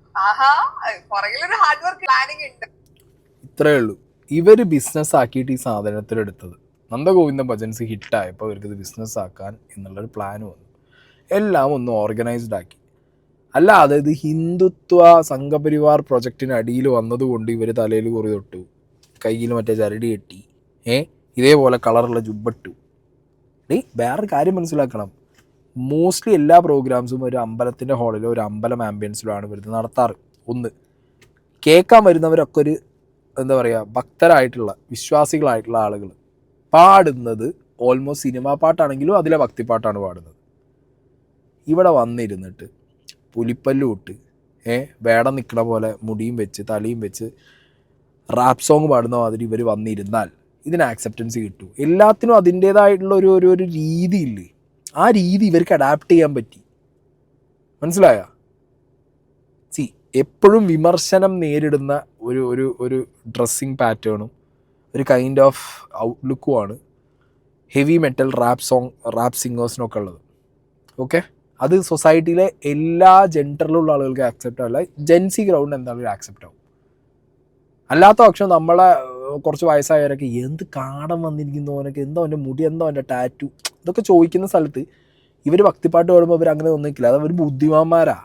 ഇത്രയേ ഉള്ളൂ. ഇവർ ബിസിനസ് ആക്കിയിട്ട് ഈ സാധനത്തിലെടുത്തത്. നന്ദഗോവിന്ദൻ ഭജൻസ് ഹിറ്റായപ്പോൾ ഇവർക്കിത് ബിസിനസ് ആക്കാൻ എന്നുള്ളൊരു പ്ലാൻ വന്നു. എല്ലാം ഒന്ന് ഓർഗനൈസ്ഡ് ആക്കി. അല്ലാതെ ഇത് ഹിന്ദുത്വ സംഘപരിവാർ പ്രൊജക്റ്റിന് അടിയിൽ വന്നതുകൊണ്ട് ഇവർ തലയിൽ കുറി തൊട്ടു, കയ്യിൽ മറ്റേ ചരടി കെട്ടി, ഇതേപോലെ കളറുള്ള ജുബ്ബട്ടു. വേറൊരു കാര്യം മനസ്സിലാക്കണം, മോസ്റ്റ്ലി എല്ലാ പ്രോഗ്രാംസും ഒരു അമ്പലത്തിൻ്റെ ഹാളിലോ ഒരു അമ്പലം ആംബിയൻസിലോ ആണ് ഇവർ നടത്താറ്. ഒന്ന്, കേൾക്കാൻ വരുന്നവരൊക്കെ ഒരു എന്താ പറയുക, ഭക്തരായിട്ടുള്ള വിശ്വാസികളായിട്ടുള്ള ആളുകൾ. പാടുന്നത് ഓൾമോസ്റ്റ് സിനിമാ പാട്ടാണെങ്കിലും അതിലെ ഭക്തിപ്പാട്ടാണ് പാടുന്നത്. ഇവിടെ വന്നിരുന്നിട്ട് പുലിപ്പല്ലും ഇട്ട് വേടം നിൽക്കണ പോലെ മുടിയും വെച്ച് തലയും വെച്ച് റാപ്പ് സോങ് പാടുന്ന മാതിരി ഇവർ വന്നിരുന്നാൽ ഇതിന് ആക്സെപ്റ്റൻസ് കിട്ടും. എല്ലാത്തിനും അതിൻ്റേതായിട്ടുള്ള ഒരു രീതിയില്ലേ, ആ രീതി ഇവർക്ക് അഡാപ്റ്റ് ചെയ്യാൻ പറ്റി. മനസ്സിലായോ? എപ്പോഴും വിമർശനം നേരിടുന്ന ഒരു ഡ്രസ്സിങ് പാറ്റേണും ഒരു കൈൻഡ് ഓഫ് ഔട്ട്ലുക്കുമാണ് ഹെവി മെറ്റൽ റാപ്പ് സിംഗേഴ്സിനൊക്കെ ഉള്ളത്. ഓക്കെ, അത് സൊസൈറ്റിയിലെ എല്ലാ ജെൻഡറിലുള്ള ആളുകൾക്ക് ആക്സെപ്റ്റ് ആവില്ല. ജെൻസി ഗ്രൗണ്ട് എന്താണെങ്കിലും ആക്സെപ്റ്റ് ആവും. അല്ലാത്ത പക്ഷം നമ്മളെ കുറച്ച് വയസ്സായവരൊക്കെ എന്ത് കാടം വന്നിരിക്കുന്നവനൊക്കെ, എന്തോ അവൻ്റെ മുടി, എന്തോ അവൻ്റെ ടാറ്റു, ഇതൊക്കെ ചോദിക്കുന്ന സ്ഥലത്ത് ഇവർ ഭക്തിപ്പാട്ട് പാടുമ്പോൾ ഇവർ അങ്ങനെ ഒന്നിക്കില്ല. അത് അവർ ബുദ്ധിമാന്മാരാ.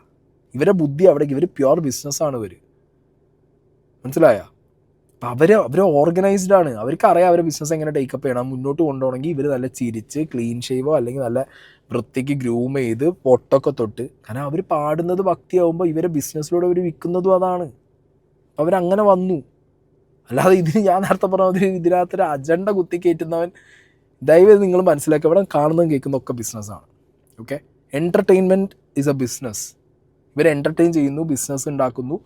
ഇവരെ ബുദ്ധി അവിടേക്ക്, ഇവർ പ്യുവർ ബിസിനസ്സാണ് ഇവർ. മനസ്സിലായോ? അപ്പം അവർ ഓർഗനൈസ്ഡ് ആണ്. അവർക്കറിയാം അവരെ ബിസിനസ് എങ്ങനെ ടേക്കപ്പ് ചെയ്യണം. മുന്നോട്ട് കൊണ്ടുപോകണമെങ്കിൽ ഇവർ നല്ല ചിരിച്ച് ക്ലീൻ ഷേവോ അല്ലെങ്കിൽ നല്ല വൃത്തിക്ക് ഗ്രൂം ചെയ്ത് പൊട്ടൊക്കെ തൊട്ട്, കാരണം അവർ പാടുന്നത് ഭക്തിയാവുമ്പോൾ ഇവരെ ബിസിനസ്സിലൂടെ അവർ വിൽക്കുന്നതും അതാണ്. അപ്പം അവരങ്ങനെ വന്നു. അല്ലാതെ ഇതിന് ഞാൻ നേരത്തെ പറഞ്ഞ ഇതിനകത്തൊരു അജണ്ട കുത്തിക്കയറ്റുന്നവൻ, ദയവേത് നിങ്ങൾ മനസ്സിലാക്കുക, ഇവിടെ കാണുന്നതും കേൾക്കുന്നതൊക്കെ ബിസിനസ്സാണ്. Okay, entertainment is A business. ഇവർ എൻ്റർടൈൻ ചെയ്യുന്നു, ബിസിനസ് ഉണ്ടാക്കുന്നു,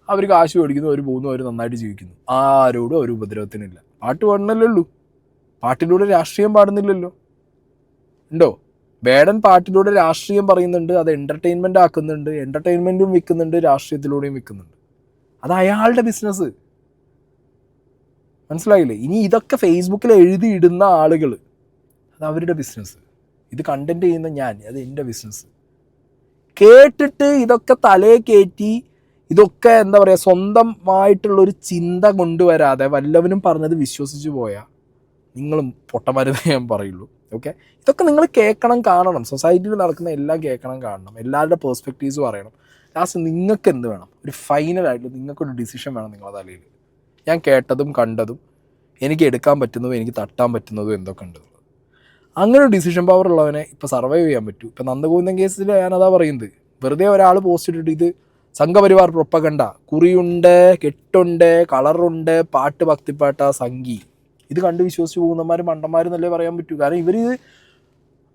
അവർ കാശ് മേടിക്കുന്നു, അവർ പോകുന്നു, അവർ നന്നായിട്ട് ജീവിക്കുന്നു. ആരോടും ഒരു ഉപദ്രവത്തിനില്ല. പാട്ട് പാടുന്നല്ലേ ഉള്ളൂ, പാട്ടിലൂടെ രാഷ്ട്രീയം പാടുന്നില്ലല്ലോ. ഉണ്ടോ? വേടൻ പാട്ടിലൂടെ രാഷ്ട്രീയം പറയുന്നുണ്ട്, അത് എൻ്റർടൈൻമെൻ്റ് ആക്കുന്നുണ്ട്, എൻ്റർടൈൻമെൻറ്റും വിൽക്കുന്നുണ്ട്, രാഷ്ട്രീയത്തിലൂടെയും വിൽക്കുന്നുണ്ട്. അത് അയാളുടെ ബിസിനസ്. മനസ്സിലായില്ലേ? ഇനി ഇതൊക്കെ ഫേസ്ബുക്കിൽ എഴുതിയിടുന്ന ആളുകൾ, അത് അവരുടെ ബിസിനസ്. ഇത് കണ്ടൻറ്റ് ചെയ്യുന്ന ഞാൻ, അത് എൻ്റെ ബിസിനസ്. കേട്ടിട്ട് ഇതൊക്കെ തലയെ കയറ്റി ഇതൊക്കെ എന്താ പറയുക, സ്വന്തമായിട്ടുള്ളൊരു ചിന്ത കൊണ്ടുവരാതെ വല്ലവനും പറഞ്ഞത് വിശ്വസിച്ച് പോയാൽ നിങ്ങളും പൊട്ടമരുന്നേ ഞാൻ പറയുള്ളൂ. ഓക്കെ, ഇതൊക്കെ നിങ്ങൾ കേൾക്കണം, കാണണം. സൊസൈറ്റിയിൽ നടക്കുന്ന എല്ലാം കേൾക്കണം, കാണണം. എല്ലാവരുടെ പേഴ്സ്പെക്റ്റീവ്സ് പറയണം. ലാസ്റ്റ് നിങ്ങൾക്ക് എന്ത് വേണം? ഒരു ഫൈനലായിട്ട് നിങ്ങൾക്കൊരു ഡിസിഷൻ വേണം നിങ്ങളുടെ തലയിൽ. ഞാൻ കേട്ടതും കണ്ടതും എനിക്ക് എടുക്കാൻ പറ്റുന്നതും എനിക്ക് തട്ടാൻ പറ്റുന്നതും എന്തൊക്കെ ഉണ്ട്. അങ്ങനെ ഒരു ഡിസിഷൻ പവർ ഉള്ളവനെ ഇപ്പോൾ സർവൈവ് ചെയ്യാൻ പറ്റൂ. ഇപ്പോൾ നന്ദഗോവിന്ദൻ കേസിൽ ഞാനതാ പറയുന്നത്. വെറുതെ ഒരാൾ പോസ്റ്റ് ഇട്ടിട്ട് ഇത് സംഘപരിവാർ പ്രൊപ്പഗണ്ട, കുറിയുണ്ട്, കെട്ടുണ്ട്, കളറുണ്ട്, പാട്ട് ഭക്തിപ്പാട്ട, സംഗി, ഇത് കണ്ട് വിശ്വസിച്ച് പോകുന്നവന്മാർ മണ്ടന്മാരെന്നല്ലേ പറയാൻ പറ്റൂ. കാരണം ഇവർ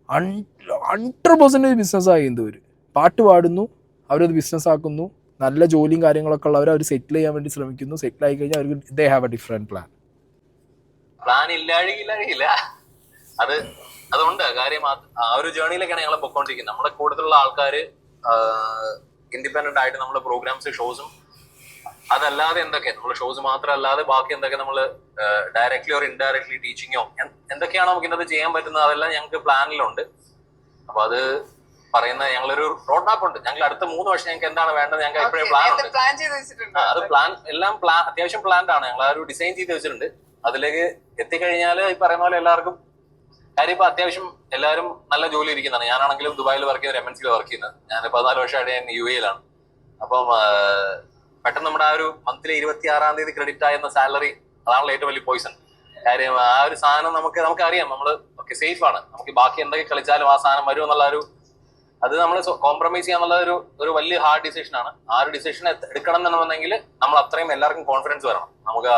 100% ബിസിനസ്സായി. ഇവർ പാട്ട് പാടുന്നു, അവരത് ബിസിനസ്സാക്കുന്നു, നല്ല ജോലിയും കാര്യങ്ങളൊക്കെ ഉള്ളവർ അവർ സെറ്റിൽ ചെയ്യാൻ വേണ്ടി ശ്രമിക്കുന്നു. സെറ്റിൽ ആയി കഴിഞ്ഞാൽ അവർക്ക് they have a different plan ഇല്ലാഴില്ല. അതുകൊണ്ട് കാര്യം ആ ഒരു ജേർണിയിലേക്കാണ് ഞങ്ങൾ പൊക്കോണ്ടിരിക്കുന്നത്. നമ്മളെ കൂടുതലുള്ള ആൾക്കാർ ഇൻഡിപെൻഡന്റ് ആയിട്ട് നമ്മളെ പ്രോഗ്രാംസ്, ഷോസും, അതല്ലാതെ എന്തൊക്കെ നമ്മൾ ഷോസ് മാത്രമല്ലാതെ ബാക്കി എന്തൊക്കെ നമ്മൾ ഡയറക്ട്ലി ഓർ ഇൻഡയറക്ട്ലി ടീച്ചിങ്ങോ എന്തൊക്കെയാണോ നമുക്ക് ഇന്നത് ചെയ്യാൻ പറ്റുന്നത്, അതെല്ലാം ഞങ്ങൾക്ക് പ്ലാനിലുണ്ട്. അപ്പൊ അത് പറയുന്ന ഞങ്ങളൊരു റോഡ് മാപ്പ് ഉണ്ട്. ഞങ്ങൾ അടുത്ത 3 വർഷം ഞങ്ങൾക്ക് എന്താണ് വേണ്ടത് ഞങ്ങൾക്ക് ഇപ്പോഴേ പ്ലാൻ ഉണ്ട്. പ്ലാൻ ചെയ്ത് വെച്ചിട്ടുണ്ട്. അത് എല്ലാം അത്യാവശ്യം പ്ലാൻഡ് ആണ്. ഞങ്ങൾ ആ ഒരു ഡിസൈൻ ചെയ്ത് വെച്ചിട്ടുണ്ട്. അതിലേക്ക് എത്തിക്കഴിഞ്ഞാൽ ഈ പറയുന്ന പോലെ എല്ലാവർക്കും കാര്യം ഇപ്പൊ അത്യാവശ്യം എല്ലാവരും നല്ല ജോലി ഇരിക്കുന്നതാണ്. ഞാനാണെങ്കിലും ദുബായിൽ വർക്ക് ചെയ്യുന്നത്, MNC വർക്ക് ചെയ്യുന്നത്. ഞാൻ 14 വർഷമായിട്ട് ഞാൻ UAE-ലാണ്. അപ്പം പെട്ടെന്ന് നമ്മുടെ ആ ഒരു മന്ത്ലി 26-ാം തീയതി ക്രെഡിറ്റ് ആയിരുന്ന സാലറി, അതാണല്ലോ ഏറ്റവും വലിയ പോയിസൺ. കാര്യം ആ ഒരു സാധനം നമുക്കറിയാം, നമ്മൾ ഓക്കെ സേഫ് ആണ്, നമുക്ക് ബാക്കി എന്തൊക്കെ കളിച്ചാലും ആ സാധനം വരും എന്നുള്ള അത് നമ്മൾ കോംപ്രമൈസ് ചെയ്യാന്നുള്ള ഒരു വലിയ ഹാർഡ് ഡിസിഷൻ ആണ്. ആ ഒരു ഡിസിഷൻ എടുക്കണം എന്നുണ്ടെങ്കിൽ നമ്മൾ അത്രയും എല്ലാവർക്കും കോൺഫിഡൻസ് വരണം. നമുക്ക്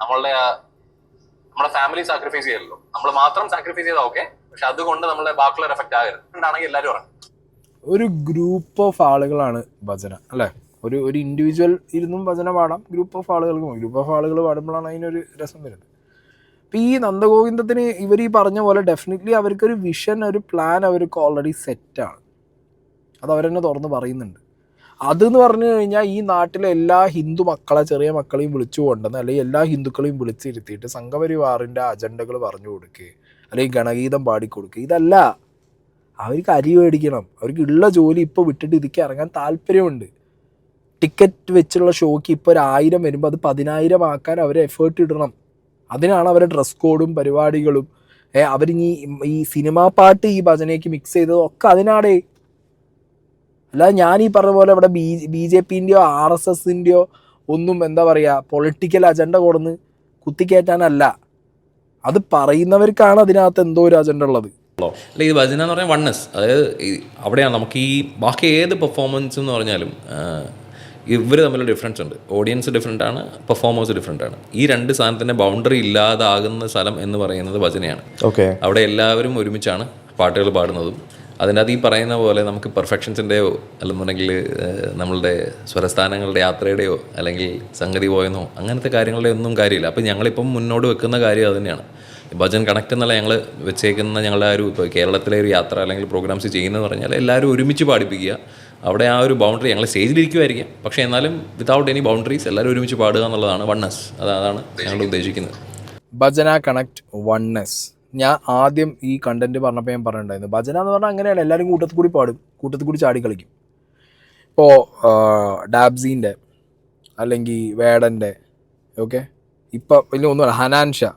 നമ്മുടെ ഫാമിലി സാക്രിഫൈസ് ചെയ്യല്ലോ. നമ്മൾ മാത്രം സാക്രിഫൈസ് ചെയ്താൽ ഓക്കെ, പക്ഷെ അതുകൊണ്ട് നമ്മളെ ബാക്കിയുള്ളവർ എഫക്ട് ആകരുത്. അതുകൊണ്ടാണെങ്കിൽ എല്ലാവരും ഇറങ്ങും. ഒരു ഗ്രൂപ്പ് ഓഫ് ആളുകളാണ് ഭജന അല്ലേ? ഒരു ഇൻഡിവിജ്വൽ ഇരുന്നും ഭജന പാടാം, ഗ്രൂപ്പ് ഓഫ് ആളുകൾ പാടുമ്പോഴാണ് അതിനൊരു രസം വരുന്നത്. അപ്പം ഈ നന്ദഗോവിന്ദത്തിന് ഇവർ ഈ പറഞ്ഞ പോലെ ഡെഫിനറ്റ്ലി അവർക്കൊരു വിഷൻ, ഒരു പ്ലാൻ അവർക്ക് ഓൾറെഡി സെറ്റാണ്. അത് അവരെന്നെ തുറന്ന് പറയുന്നുണ്ട്. അതെന്ന് പറഞ്ഞു കഴിഞ്ഞാൽ ഈ നാട്ടിലെ എല്ലാ ഹിന്ദു മക്കളെ, ചെറിയ മക്കളെയും വിളിച്ചു കൊണ്ടുവന്ന്, അല്ലെങ്കിൽ എല്ലാ ഹിന്ദുക്കളെയും വിളിച്ചിരുത്തിയിട്ട് സംഘപരിവാറിൻ്റെ അജണ്ടകൾ പറഞ്ഞു കൊടുക്കുക, അല്ലെങ്കിൽ ഗണഗീതം പാടിക്കൊടുക്കുക. ഇതല്ല, അവർക്ക് അരി മേടിക്കണം. അവർക്ക് ഉള്ള ജോലി ഇപ്പോൾ വിട്ടിട്ട് ഇതിക്ക് ഇറങ്ങാൻ താല്പര്യമുണ്ട്. ടിക്കറ്റ് വെച്ചുള്ള ഷോയ്ക്ക് ഇപ്പോൾ 1000 വരുമ്പോൾ അത് 10,000 ആക്കാൻ അവർ എഫേർട്ട് ഇടണം. അതിനാണ് അവരുടെ ഡ്രസ് കോഡും പരിപാടികളും. അവരിനി ഈ സിനിമാ പാട്ട് ഈ ഭജനയ്ക്ക് മിക്സ് ചെയ്തതൊക്കെ അതിനാടേ. അല്ലാതെ ഞാൻ ഈ പറഞ്ഞ പോലെ ഇവിടെ BJP-ൻ്റെയോ RSS-ൻ്റെയോ ഒന്നും എന്താ പറയുക പൊളിറ്റിക്കൽ അജണ്ട കൊടുന്ന് കുത്തിക്കയറ്റാനല്ല. അത് പറയുന്നവർക്കാണ് അതിനകത്ത് എന്തോ ഒരു അജണ്ട ഉള്ളത്. അല്ല, ഇത് ഭജന എന്ന് പറഞ്ഞാൽ വണ്ണസ്. അതായത് അവിടെയാണ് നമുക്ക് ഈ ബാക്കി ഏത് പെർഫോമൻസ് എന്ന് പറഞ്ഞാലും ഇവർ തമ്മിൽ ഡിഫറൻസ് ഉണ്ട്. ഓഡിയൻസ് ഡിഫറെൻ്റ് ആണ്, പെർഫോമേഴ്സ് ഡിഫറെൻ്റ് ആണ്. ഈ 2 സാധനത്തിൻ്റെ ബൗണ്ടറി ഇല്ലാതാകുന്ന സ്ഥലം എന്ന് പറയുന്നത് ഭജനയാണ്. ഓക്കെ, അവിടെ എല്ലാവരും ഒരുമിച്ചാണ് പാട്ടുകൾ പാടുന്നതും. അതിൻ്റെ അത് ഈ പറയുന്ന പോലെ നമുക്ക് പെർഫെക്ഷൻസിൻ്റെയോ അല്ലെന്നുണ്ടെങ്കിൽ നമ്മളുടെ സ്വരസ്ഥാനങ്ങളുടെ യാത്രയുടെയോ അല്ലെങ്കിൽ സംഗതി പോയെന്നോ അങ്ങനത്തെ കാര്യങ്ങളുടെ ഒന്നും കാര്യമില്ല. അപ്പം ഞങ്ങളിപ്പം മുന്നോട്ട് വെക്കുന്ന കാര്യം അത് തന്നെയാണ്. ഭജൻ കണക്ട് എന്നുള്ള ഞങ്ങൾ വെച്ചേക്കുന്ന ഞങ്ങളുടെ ആ ഒരു ഇപ്പോൾ കേരളത്തിലെ ഒരു യാത്ര അല്ലെങ്കിൽ പ്രോഗ്രാംസ് ചെയ്യുന്നതെന്ന് പറഞ്ഞാൽ എല്ലാവരും ഒരുമിച്ച് പാടിപ്പിക്കുക. അവിടെ ആ ഒരു ബൗണ്ടറി ഞങ്ങൾ സ്റ്റേജിലിരിക്കുമായിരിക്കാം, പക്ഷേ എന്നാലും വിതൗട്ട് എനി ബൗണ്ടറീസ് എല്ലാവരും ഒരുമിച്ച് പാടുക എന്നുള്ളതാണ് വണ്ണസ്. അതാണ് ഞങ്ങൾ ഉദ്ദേശിക്കുന്നത്. ഭജന കണക്ട് വണ്ണസ്. ഞാൻ ആദ്യം ഈ കണ്ടന്റ് പറഞ്ഞപ്പോൾ ഞാൻ പറഞ്ഞിട്ടുണ്ടായിരുന്നു, ഭജന എന്ന് പറഞ്ഞാൽ അങ്ങനെയാണ്, എല്ലാവരും കൂട്ടത്തിൽ കൂടി പാടും, കൂട്ടത്തിൽ കൂടി ചാടി കളിക്കും. ഇപ്പോൾ ഡാബ്സീൻ്റെ അല്ലെങ്കിൽ വേടൻ്റെ ഓക്കെ, ഇപ്പം വലിയ ഒന്നുമല്ല, ഹനാൻ ഷാ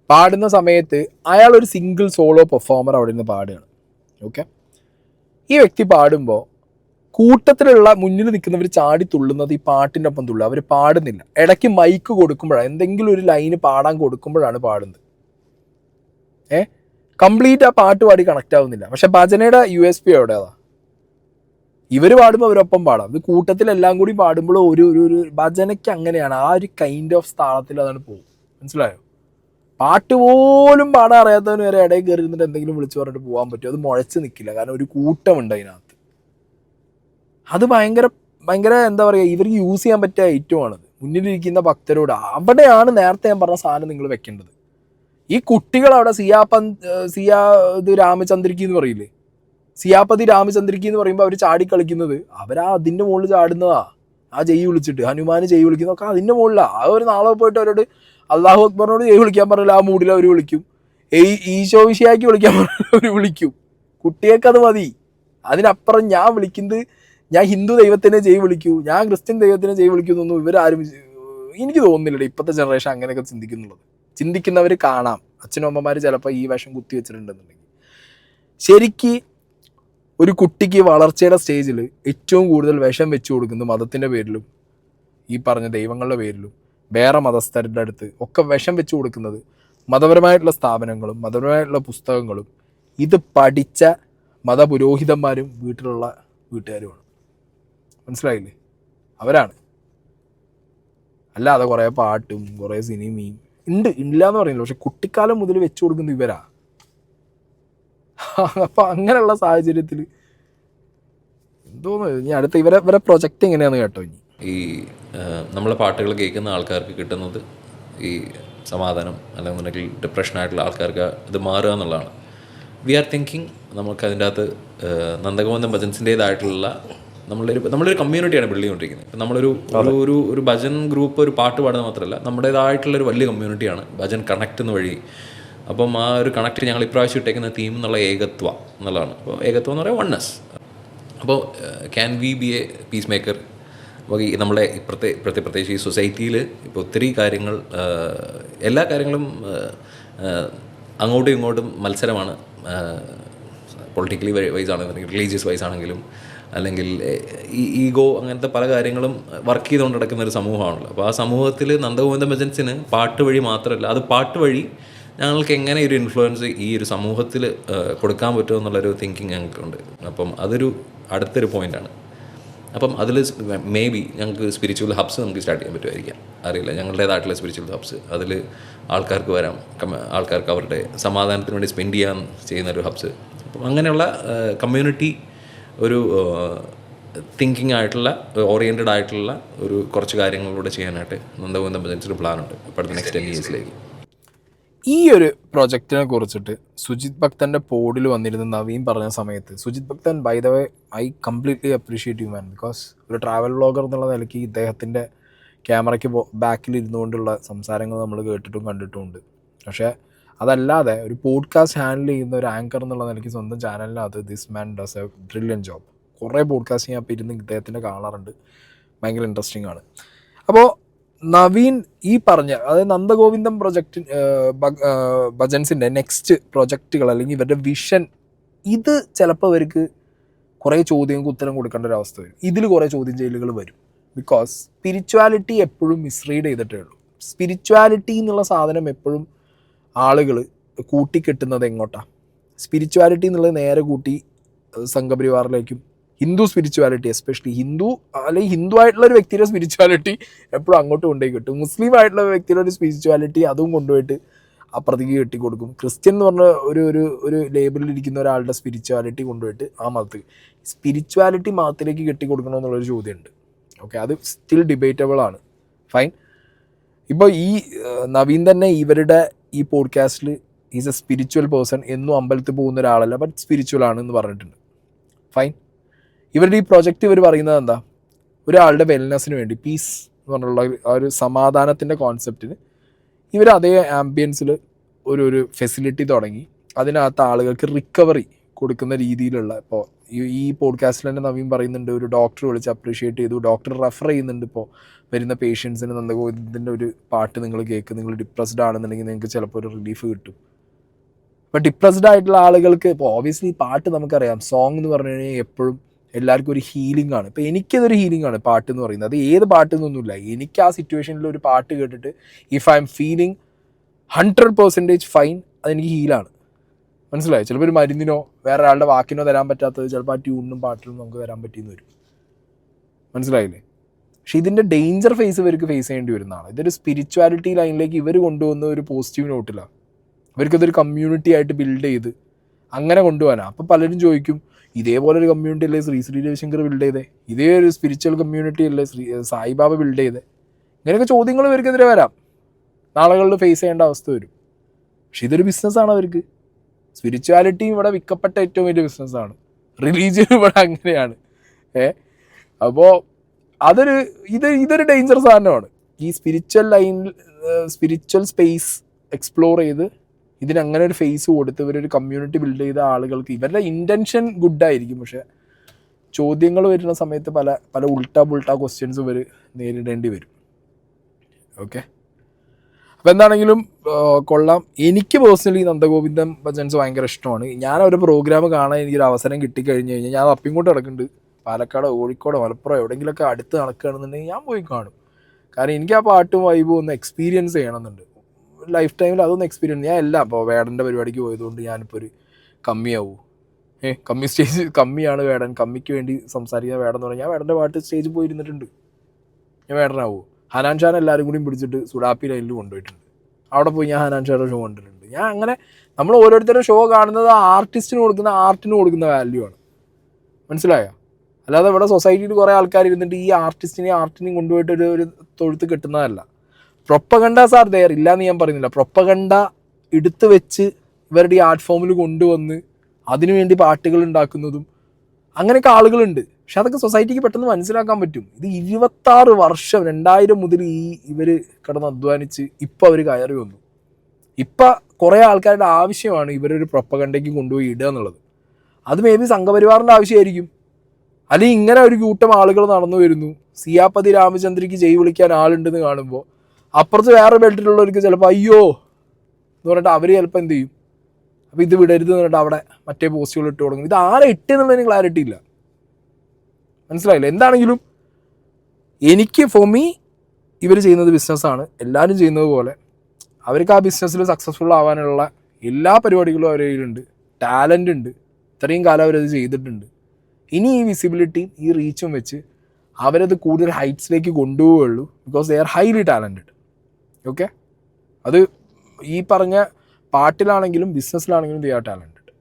പാടുന്ന സമയത്ത് അയാളൊരു സിംഗിൾ സോളോ പെർഫോമർ അവിടെ നിന്ന് പാടുകയാണ്. ഓക്കെ, ഈ വ്യക്തി പാടുമ്പോൾ കൂട്ടത്തിലുള്ള മുന്നിൽ നിൽക്കുന്നവർ ചാടി തുള്ളുന്നത് ഈ പാട്ടിൻ്റെ ഒപ്പം തുള്ളുക, അവർ പാടുന്നില്ല. ഇടയ്ക്ക് മൈക്ക് കൊടുക്കുമ്പോഴാണ്, എന്തെങ്കിലും ഒരു ലൈന് പാടാൻ കൊടുക്കുമ്പോഴാണ് പാടുന്നത്. കംപ്ലീറ്റ് ആ പാട്ട് പാടി കണക്റ്റ് ആവുന്നില്ല. പക്ഷെ ഭജനയുടെ USP എവിടെയാ? ഇവർ പാടുമ്പോൾ അവരൊപ്പം പാടാം. ഇത് കൂട്ടത്തിലെല്ലാം കൂടി പാടുമ്പോൾ ഒരു ഭജനയ്ക്ക് അങ്ങനെയാണ്, ആ ഒരു കൈൻഡ് ഓഫ് താളത്തിൽ അതാണ് പോകും. മനസ്സിലായോ? പാട്ട് പോലും പാടാൻ അറിയാത്തവന് വരെ ഇടയിൽ കയറി ഇരുന്നിട്ട് എന്തെങ്കിലും വിളിച്ചു പറഞ്ഞിട്ട് പോകാൻ പറ്റും. അത് മുഴച്ച് നിൽക്കില്ല, കാരണം ഒരു കൂട്ടമുണ്ട് അതിനകത്ത്. അത് ഭയങ്കര എന്താ പറയുക, ഇവർക്ക് യൂസ് ചെയ്യാൻ പറ്റിയ ഐറ്റമാണത്. മുന്നിലിരിക്കുന്ന ഭക്തരോട് അവിടെയാണ് നേരത്തെ ഞാൻ പറഞ്ഞ സാധനം നിങ്ങൾ വെക്കേണ്ടത്. ഈ കുട്ടികൾ അവിടെ ഇത് രാമചന്ദ്രിക്ക് എന്ന് പറയില്ലേ, സിയാപതി രാമചന്ദ്രിക്ക് എന്ന് പറയുമ്പോൾ അവർ ചാടി കളിക്കുന്നത്, അവരാ അതിൻ്റെ മുകളിൽ ചാടുന്നതാ. ആ ജയ് വിളിച്ചിട്ട് ഹനുമാന് ജയ് വിളിക്കുന്നതൊക്കെ അതിൻ്റെ മുകളിലാണ്. ആ ഒരു നാളെ പോയിട്ട് അവരോട് അള്ളാഹു അക്ബറിനോട് ജയ് വിളിക്കാൻ പറഞ്ഞില്ല, ആ മൂഡിൽ അവർ വിളിക്കും. ഈശോ വിഷയാക്കി വിളിക്കാൻ പറഞ്ഞാൽ അവർ വിളിക്കും. കുട്ടികൾക്കത് മതി. അതിനപ്പുറം ഞാൻ വിളിക്കുന്നത്, ഞാൻ ഹിന്ദു ദൈവത്തിനെ ജയ് വിളിക്കൂ, ഞാൻ ക്രിസ്ത്യൻ ദൈവത്തിനെ ജയ് വിളിക്കുന്നൊന്നും ഇവരാരും എനിക്ക് തോന്നുന്നില്ല ഇപ്പോഴത്തെ ജനറേഷൻ അങ്ങനെയൊക്കെ ചിന്തിക്കുന്നുള്ളത്. ചിന്തിക്കുന്നവർ കാണാം. അച്ഛനും അമ്മമാർ ചിലപ്പോൾ ഈ വേഷം കുത്തി വെച്ചിട്ടുണ്ടെന്നുണ്ടെങ്കിൽ. ശരിക്ക് ഒരു കുട്ടിക്ക് വളർച്ചയുടെ സ്റ്റേജിൽ ഏറ്റവും കൂടുതൽ വിഷം വെച്ചു കൊടുക്കുന്നത് മതത്തിൻ്റെ പേരിലും ഈ പറഞ്ഞ ദൈവങ്ങളുടെ പേരിലും വേറെ മതസ്ഥരുടെ അടുത്ത് ഒക്കെ വിഷം വെച്ചു കൊടുക്കുന്നത് മതപരമായിട്ടുള്ള സ്ഥാപനങ്ങളും മതപരമായിട്ടുള്ള പുസ്തകങ്ങളും ഇത് പഠിച്ച മതപുരോഹിതന്മാരും വീട്ടിലുള്ള വീട്ടുകാരുമാണ്. മനസ്സിലായില്ലേ? അവരാണ്. അല്ലാതെ കുറേ പാട്ടും കുറേ സിനിമയും ഇല്ല എന്ന് പറയുന്നില്ല, പക്ഷെ കുട്ടിക്കാലം മുതൽ വെച്ചു കൊടുക്കുന്ന ഇവരാ. അപ്പം അങ്ങനെയുള്ള സാഹചര്യത്തിൽ എന്തോന്ന് ഇനി അടുത്ത ഇവരെ പ്രൊജക്റ്റ് എങ്ങനെയാണെന്ന് കേട്ടോ. ഇനി ഈ നമ്മളെ പാട്ടുകൾ കേൾക്കുന്ന ആൾക്കാർക്ക് കിട്ടുന്നത് ഈ സമാധാനം, അല്ലെന്നുണ്ടെങ്കിൽ ഡിപ്രഷനായിട്ടുള്ള ആൾക്കാർക്ക് ഇത് മാറുക എന്നുള്ളതാണ്. വി ആർ തിങ്കിങ് നമുക്ക് അതിൻ്റെ അകത്ത് നന്ദഗോവിന്ദൻ ഭജൻസിൻ്റേതായിട്ടുള്ള നമ്മളൊരു കമ്മ്യൂണിറ്റിയാണ് ബിൽഡ് ചെയ്തുകൊണ്ടിരിക്കുന്നത്. ഇപ്പം നമ്മളൊരു ഭജൻ ഗ്രൂപ്പ് ഒരു പാട്ട് പാടുന്നത് മാത്രമല്ല, നമ്മുടേതായിട്ടുള്ളൊരു വലിയ കമ്മ്യൂണിറ്റിയാണ് ഭജൻ കണക്ട് എന്ന വഴി അപ്പം ആ ഒരു കണക്ട് ഞങ്ങൾ ഇപ്രാവശ്യം ഇട്ടേക്കുന്ന തീം എന്നുള്ള ഏകത്വ എന്നുള്ളതാണ്. അപ്പോൾ ഏകത്വം എന്ന് പറയുന്നത് വണ്ണസ്. അപ്പോൾ can we B A piece maker? അപ്പോൾ ഈ നമ്മുടെ പ്രത്യേകിച്ച് ഈ സൊസൈറ്റിയിൽ ഇപ്പോൾ ഒത്തിരി കാര്യങ്ങൾ, എല്ലാ കാര്യങ്ങളും അങ്ങോട്ടും ഇങ്ങോട്ടും മത്സരമാണ്. പൊളിറ്റിക്കലി വൈസ് ആണെങ്കിലും റിലീജിയസ് വൈസ് ആണെങ്കിലും അല്ലെങ്കിൽ ഈ ഈഗോ അങ്ങനത്തെ പല കാര്യങ്ങളും വർക്ക് ചെയ്തുകൊണ്ട് നടക്കുന്ന ഒരു സമൂഹമാണല്ലോ. അപ്പോൾ ആ സമൂഹത്തിൽ നന്ദഗോവിന്ദം ഭജൻസിന് പാട്ട് വഴി മാത്രമല്ല, അത് പാട്ട് വഴി ഞങ്ങൾക്ക് എങ്ങനെ ഒരു ഇൻഫ്ലുവൻസ് ഈ ഒരു സമൂഹത്തിൽ കൊടുക്കാൻ പറ്റുമോ എന്നുള്ളൊരു തിങ്കിങ് ഞങ്ങൾക്കുണ്ട്. അപ്പം അതൊരു അടുത്തൊരു പോയിൻ്റാണ്. അപ്പം അതിൽ മേ ബി ഞങ്ങൾക്ക് സ്പിരിച്വൽ ഹബ്സ് നമുക്ക് സ്റ്റാർട്ട് ചെയ്യാൻ പറ്റുമായിരിക്കാം, അറിയില്ല. ഞങ്ങളുടേതായിട്ടുള്ള സ്പിരിച്വൽ ഹബ്സ്, അതിൽ ആൾക്കാർക്ക് വരാം, ആൾക്കാർക്ക് അവരുടെ സമാധാനത്തിന് വേണ്ടി സ്പെൻഡ് ചെയ്യാൻ ചെയ്യുന്നൊരു ഹബ്സ്. അപ്പം അങ്ങനെയുള്ള കമ്മ്യൂണിറ്റി ഒരു തിങ്കിങ് ആയിട്ടുള്ള ഓറിയൻറ്റഡ് ആയിട്ടുള്ള ഒരു കുറച്ച് കാര്യങ്ങളിലൂടെ ചെയ്യാനായിട്ട് നന്ദഗോവിന്ദം ഭജൻസിന് പ്ലാനുണ്ട് ഇപ്പോൾ അടുത്ത നെക്സ്റ്റ് 10 ഇയേഴ്സിലേക്ക്. ഈ ഒരു പ്രൊജക്റ്റിനെ കുറിച്ചിട്ട് സുജിത് ഭക്തൻ്റെ പോഡിൽ വന്നിരുന്ന നവീൻ പറഞ്ഞ സമയത്ത്, Sujith Bhakthan by the way I completely appreciate you man, because ഒരു ട്രാവൽ വ്ളോഗർ എന്നുള്ള നിലയ്ക്ക് ഇദ്ദേഹത്തിൻ്റെ ക്യാമറയ്ക്ക് ബാക്കിൽ ഇരുന്നുകൊണ്ടുള്ള സംസാരങ്ങൾ നമ്മൾ കേട്ടിട്ടും കണ്ടിട്ടുമുണ്ട്. പക്ഷേ അതല്ലാതെ ഒരു പോഡ്കാസ്റ്റ് ഹാൻഡിൽ ചെയ്യുന്ന ഒരു ആങ്കർ എന്നുള്ള നിലയ്ക്ക് സ്വന്തം ചാനലിനകത്ത് this man does a brilliant job. കുറേ പോഡ്കാസ്റ്റ് ഞാൻ ഇപ്പോൾ ഇരുന്ന് ഇദ്ദേഹത്തിൻ്റെ കാണാറുണ്ട്, ഭയങ്കര ഇൻട്രസ്റ്റിംഗ് ആണ്. അപ്പോൾ നവീൻ ഈ പറഞ്ഞ, അതായത് നന്ദഗോവിന്ദം പ്രൊജക്റ്റ് ഭജൻസിൻ്റെ നെക്സ്റ്റ് പ്രൊജക്റ്റുകൾ അല്ലെങ്കിൽ ഇവരുടെ വിഷൻ, ഇത് ചിലപ്പോൾ അവർക്ക് കുറേ ചോദ്യങ്ങൾക്ക് ഉത്തരം കൊടുക്കേണ്ട ഒരു അവസ്ഥ വരും. ഇതിൽ കുറേ ചോദ്യം ചെയ്യലുകൾ വരും. ബിക്കോസ് സ്പിരിച്വാലിറ്റി എപ്പോഴും മിസ്റീഡ് ചെയ്തിട്ടേ ഉള്ളൂ. സ്പിരിച്വാലിറ്റി എന്നുള്ള സാധനം എപ്പോഴും ആളുകൾ കൂട്ടിക്കെട്ടുന്നത് എങ്ങോട്ടാണ്? സ്പിരിച്വാലിറ്റി എന്നുള്ളത് നേരെ കൂട്ടി സംഘപരിവാറിലേക്കും, ഹിന്ദു സ്പിരിച്വാലിറ്റി എസ്പെഷ്യലി ഹിന്ദു അല്ലെങ്കിൽ ഹിന്ദു ആയിട്ടുള്ള ഒരു വ്യക്തിയുടെ സ്പിരിച്വാലിറ്റി എപ്പോഴും അങ്ങോട്ട് കൊണ്ടുപോയി കിട്ടും. മുസ്ലിം ആയിട്ടുള്ള വ്യക്തിയുടെ ഒരു സ്പിരിച്വാലിറ്റി അതും കൊണ്ടുപോയിട്ട് അപ്പുറത്തേക്ക് കെട്ടിക്കൊടുക്കും. ക്രിസ്ത്യൻ എന്ന് പറഞ്ഞ ഒരു ലേബലിൽ ഇരിക്കുന്ന ഒരാളുടെ സ്പിരിച്വാലിറ്റി കൊണ്ടുപോയിട്ട് ആ മതത്തിൽ, സ്പിരിച്വാലിറ്റി മതത്തിലേക്ക് കെട്ടിക്കൊടുക്കണമെന്നുള്ളൊരു ചോദ്യമുണ്ട്. ഓക്കെ, അത് സ്റ്റിൽ ഡിബേറ്റബിൾ ആണ്, ഫൈൻ. ഇപ്പോൾ ഈ നവീൻ തന്നെ ഇവരുടെ ഈ പോഡ്കാസ്റ്റിൽ ഈസ് എ സ്പിരിച്വൽ പേഴ്സൺ, എന്നും അമ്പലത്തിൽ പോകുന്ന ഒരാളല്ല, ബട്ട് സ്പിരിച്വൽ ആണ് എന്ന് പറഞ്ഞിട്ടുണ്ട്, ഫൈൻ. ഇവരുടെ ഈ പ്രൊജക്റ്റ് ഇവർ പറയുന്നത് എന്താ? ഒരാളുടെ വെൽനെസ്സിന് വേണ്ടി, പീസ് എന്ന് പറഞ്ഞുള്ള ആ ഒരു സമാധാനത്തിൻ്റെ കോൺസെപ്റ്റിന് ഇവർ അതേ ആംബിയൻസിൽ ഒരു ഫെസിലിറ്റി തുടങ്ങി അതിനകത്ത് ആളുകൾക്ക് റിക്കവറി കൊടുക്കുന്ന രീതിയിലുള്ള, ഇപ്പോൾ ഈ പോഡ്കാസ്റ്റിൽ തന്നെ നവീൻ പറയുന്നുണ്ട്, ഒരു ഡോക്ടർ വിളിച്ച് അപ്രീഷിയേറ്റ് ചെയ്തു, ഡോക്ടർ റെഫർ ചെയ്യുന്നുണ്ട് ഇപ്പോൾ വരുന്ന പേഷ്യൻസിന് നന്ദഗോവിന്ദൻ്റെ ഒരു പാട്ട് നിങ്ങൾ കേൾക്കുക, നിങ്ങൾ ഡിപ്രസ്ഡ് ആണെന്നുണ്ടെങ്കിൽ നിങ്ങൾക്ക് ചിലപ്പോൾ ഒരു റിലീഫ് കിട്ടും. അപ്പോൾ ഡിപ്രസ്ഡ് ആയിട്ടുള്ള ആളുകൾക്ക് ഇപ്പോൾ ഓബിയസ്ലി പാട്ട് നമുക്കറിയാം, സോങ് എന്ന് പറഞ്ഞു കഴിഞ്ഞാൽ എപ്പോഴും എല്ലാവർക്കും ഒരു ഹീലിംഗ് ആണ്. ഇപ്പോൾ എനിക്കതൊരു ഹീലിംഗ് ആണ് പാട്ട് എന്ന് പറയുന്നത്. അത് ഏത് പാട്ട് എന്നൊന്നുമില്ല, എനിക്ക് ആ സിറ്റുവേഷനിൽ ഒരു പാട്ട് കേട്ടിട്ട് if I M feeling 100% fine, അതെനിക്ക് ഹീലാണ്. മനസ്സിലായി? ചിലപ്പോൾ ഒരു മരുന്നിനോ വേറെ ഒരാളുടെ വാക്കിനോ തരാൻ പറ്റാത്തത് ചിലപ്പോൾ ആ ട്യൂണിനും പാട്ടിനും നമുക്ക് തരാൻ പറ്റിയെന്ന് വരും. മനസ്സിലായില്ലേ? പക്ഷെ ഇതിൻ്റെ ഡേഞ്ചർ ഫേസ് ഇവർക്ക് ഫേസ് ചെയ്യേണ്ടി വരുന്നതാണ്. ഇതൊരു സ്പിരിച്വാലിറ്റി ലൈനിലേക്ക് ഇവർ കൊണ്ടുവന്ന ഒരു പോസിറ്റീവ് നോട്ടിലാണ്. ഇവർക്കതൊരു കമ്മ്യൂണിറ്റി ആയിട്ട് ബിൽഡ് ചെയ്ത് അങ്ങനെ കൊണ്ടുപോകാനാണ്. അപ്പോൾ പലരും ചോദിക്കും, ഇതേപോലെ ഒരു കമ്മ്യൂണിറ്റി അല്ലേ ശ്രീ രവിശങ്കർ ബിൽഡ് ചെയ്തേ, ഇതേ ഒരു സ്പിരിച്വൽ കമ്മ്യൂണിറ്റി അല്ലേ സായിബാബ ബിൽഡ് ചെയ്തേ? ഇങ്ങനെയൊക്കെ ചോദ്യങ്ങൾ ഇവർക്കെതിരെ വരാം, നാളുകളിൽ ഫേസ് ചെയ്യേണ്ട അവസ്ഥ വരും. പക്ഷെ ഇതൊരു ബിസിനസ്സാണ് അവർക്ക്. സ്പിരിച്വാലിറ്റി ഇവിടെ വിൽക്കപ്പെട്ട ഏറ്റവും വലിയ ബിസിനസ്സാണ്. റിലീജിയൻ ഇവിടെ അങ്ങനെയാണ്. അപ്പോൾ ഇതൊരു ഡേഞ്ചർ സാധനമാണ്. ഈ സ്പിരിച്വൽ ലൈനിൽ സ്പിരിച്വൽ സ്പേസ് എക്സ്പ്ലോർ ചെയ്ത് ഇതിനങ്ങനെ ഒരു ഫേസ് കൊടുത്ത് ഇവരൊരു കമ്മ്യൂണിറ്റി ബിൽഡ് ചെയ്ത ആളുകൾക്ക് ഇവരുടെ ഇൻറ്റൻഷൻ ഗുഡായിരിക്കും, പക്ഷെ ചോദ്യങ്ങൾ വരുന്ന സമയത്ത് പല ഉൾട്ടാ ക്വസ്റ്റ്യൻസ് ഇവർ നേരിടേണ്ടി വരും. ഓക്കെ, അപ്പോൾ എന്താണെങ്കിലും കൊള്ളാം. എനിക്ക് പേഴ്സണലി നന്ദഗോവിന്ദം ഭജൻസ് ഭയങ്കര ഇഷ്ടമാണ്. ഞാൻ ഒരു പ്രോഗ്രാം കാണാൻ എനിക്കൊരു അവസരം കിട്ടിക്കഴിഞ്ഞ് കഴിഞ്ഞാൽ ഞാൻ അപ്പിങ്ങോട്ട് നടക്കുന്നുണ്ട്, പാലക്കാട്, കോഴിക്കോട്, മലപ്പുറം എവിടെയെങ്കിലുമൊക്കെ അടുത്ത് നടക്കുകയാണെന്നുണ്ടെങ്കിൽ ഞാൻ പോയി കാണും. കാരണം എനിക്ക് ആ പാട്ടും വൈബും ഒന്ന് എക്സ്പീരിയൻസ് ചെയ്യണമെന്നുണ്ട് ലൈഫ് ടൈമിൽ. അതൊന്ന് എക്സ്പീരിയൻസ് ഞാൻ എല്ലാം ഇപ്പോൾ വേടൻ്റെ പരിപാടിക്ക് പോയതുകൊണ്ട് ഞാനിപ്പോൾ ഒരു കമ്മിയാവും. കമ്മി സ്റ്റേജ് കമ്മിയാണ് വേടൻ, കമ്മിക്ക് വേണ്ടി സംസാരിക്കുന്ന വേടൻ എന്ന് പറഞ്ഞാൽ ഞാൻ വേടൻ്റെ പാട്ട് സ്റ്റേജിൽ പോയിരുന്നിട്ടുണ്ട്. ഞാൻ വേടനാവോ? ഹനാൻ ഷാൻ എല്ലാവരും കൂടിയും പിടിച്ചിട്ട് സുഡാപ്പി ലൈനിൽ കൊണ്ടുപോയിട്ടുണ്ട്. അവിടെ പോയി ഞാൻ ഹനാൻ ഷായുടെ ഷോ കണ്ടിട്ടുണ്ട്. ഞാൻ അങ്ങനെ നമ്മൾ ഓരോരുത്തരുടെ ഷോ കാണുന്നത് ആർട്ടിസ്റ്റിന് കൊടുക്കുന്ന വാല്യൂ ആണ്. മനസ്സിലായോ? അല്ലാതെ ഇവിടെ സൊസൈറ്റിയിൽ കുറേ ആൾക്കാർ ഇരുന്നിട്ട് ഈ ആർട്ടിനെയും കൊണ്ടുപോയിട്ട് ഒരു തൊഴുത്ത് കെട്ടുന്നതല്ല. പ്രൊപ്പഗണ്ടാസ് ആർ ദെയർ, ഇല്ലയെന്ന് ഞാൻ പറയുന്നില്ല. പ്രൊപ്പഗണ്ട എടുത്ത് വെച്ച് ഇവരുടെ ഈ ആർട്ട് ഫോമിൽ കൊണ്ടുവന്ന് അതിനുവേണ്ടി പാട്ടുകൾ ഉണ്ടാക്കുന്നതും അങ്ങനെയൊക്കെ ആളുകളുണ്ട്. പക്ഷെ അതൊക്കെ സൊസൈറ്റിക്ക് പെട്ടെന്ന് മനസ്സിലാക്കാൻ പറ്റും. ഇത് 26 വർഷം 2000 മുതൽ ഇവർ കിടന്ന് അധ്വാനിച്ച് ഇപ്പോൾ അവർ കയറി വന്നു. ഇപ്പം കുറേ ആൾക്കാരുടെ ആവശ്യമാണ് ഇവരൊരു പ്രൊപ്പഗണ്ടയ്ക്ക് കൊണ്ടുപോയി ഇടുക എന്നുള്ളത്. അത് മേ ബി സംഘപരിവാറിൻ്റെ ആവശ്യമായിരിക്കും. അല്ലെങ്കിൽ ഇങ്ങനെ ഒരു കൂട്ടം ആളുകൾ നടന്നു വരുന്നു, സിയാപതി രാമചന്ദ്രയ്ക്ക് ജയ് വിളിക്കാൻ ആളുണ്ടെന്ന് കാണുമ്പോൾ അപ്പുറത്ത് വേറെ ബെൽറ്റിലുള്ളവർക്ക് ചിലപ്പോൾ അയ്യോ എന്ന് പറഞ്ഞിട്ട് അവർ ചിലപ്പോൾ എന്ത് ചെയ്യും, അപ്പോൾ ഇത് വിടരുത് എന്ന് പറഞ്ഞിട്ട് അവിടെ മറ്റേ പോസ്റ്റുകൾ ഇട്ട് തുടങ്ങും. ഇത് ആരെ ഇട്ടെന്നുള്ളതിന് ക്ലാരിറ്റി ഇല്ല. മനസ്സിലായില്ല? എന്താണെങ്കിലും എനിക്ക് ഫോർ മീ ഇവർ ചെയ്യുന്നത് ബിസിനസ്സാണ്. എല്ലാവരും ചെയ്യുന്നത് പോലെ അവർക്ക് ആ ബിസിനസ്സിൽ സക്സസ്ഫുൾ ആവാനുള്ള എല്ലാ പരിപാടികളും അവരുടെ കയ്യിലുണ്ട്, ടാലൻ്റ് ഉണ്ട്. ഇത്രയും കാലം അവരത് ചെയ്തിട്ടുണ്ട്. ഇനി ഈ വിസിബിലിറ്റിയും ഈ റീച്ചും വെച്ച് അവരത് കൂടുതൽ ഹൈറ്റ്സിലേക്ക് കൊണ്ടുപോവുകയുള്ളൂ. Because they are highly talented. Okay, അത് ഈ പറഞ്ഞ പാട്ടിലാണെങ്കിലും ബിസിനസ്സിലാണെങ്കിലും ദേ ആർ ടാലൻറ്റഡ്.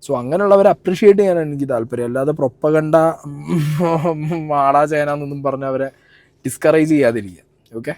സോ അങ്ങനെയുള്ളവരെ അപ്രിഷ്യേറ്റ് ചെയ്യാനാണ് എനിക്ക് താല്പര്യം. അല്ലാതെ പ്രൊപ്പഗണ്ട മാടാ ചേന എന്നൊന്നും പറഞ്ഞ് അവരെ ഡിസ്കറേജ് ചെയ്യാതിരിക്കുക. ഓക്കെ.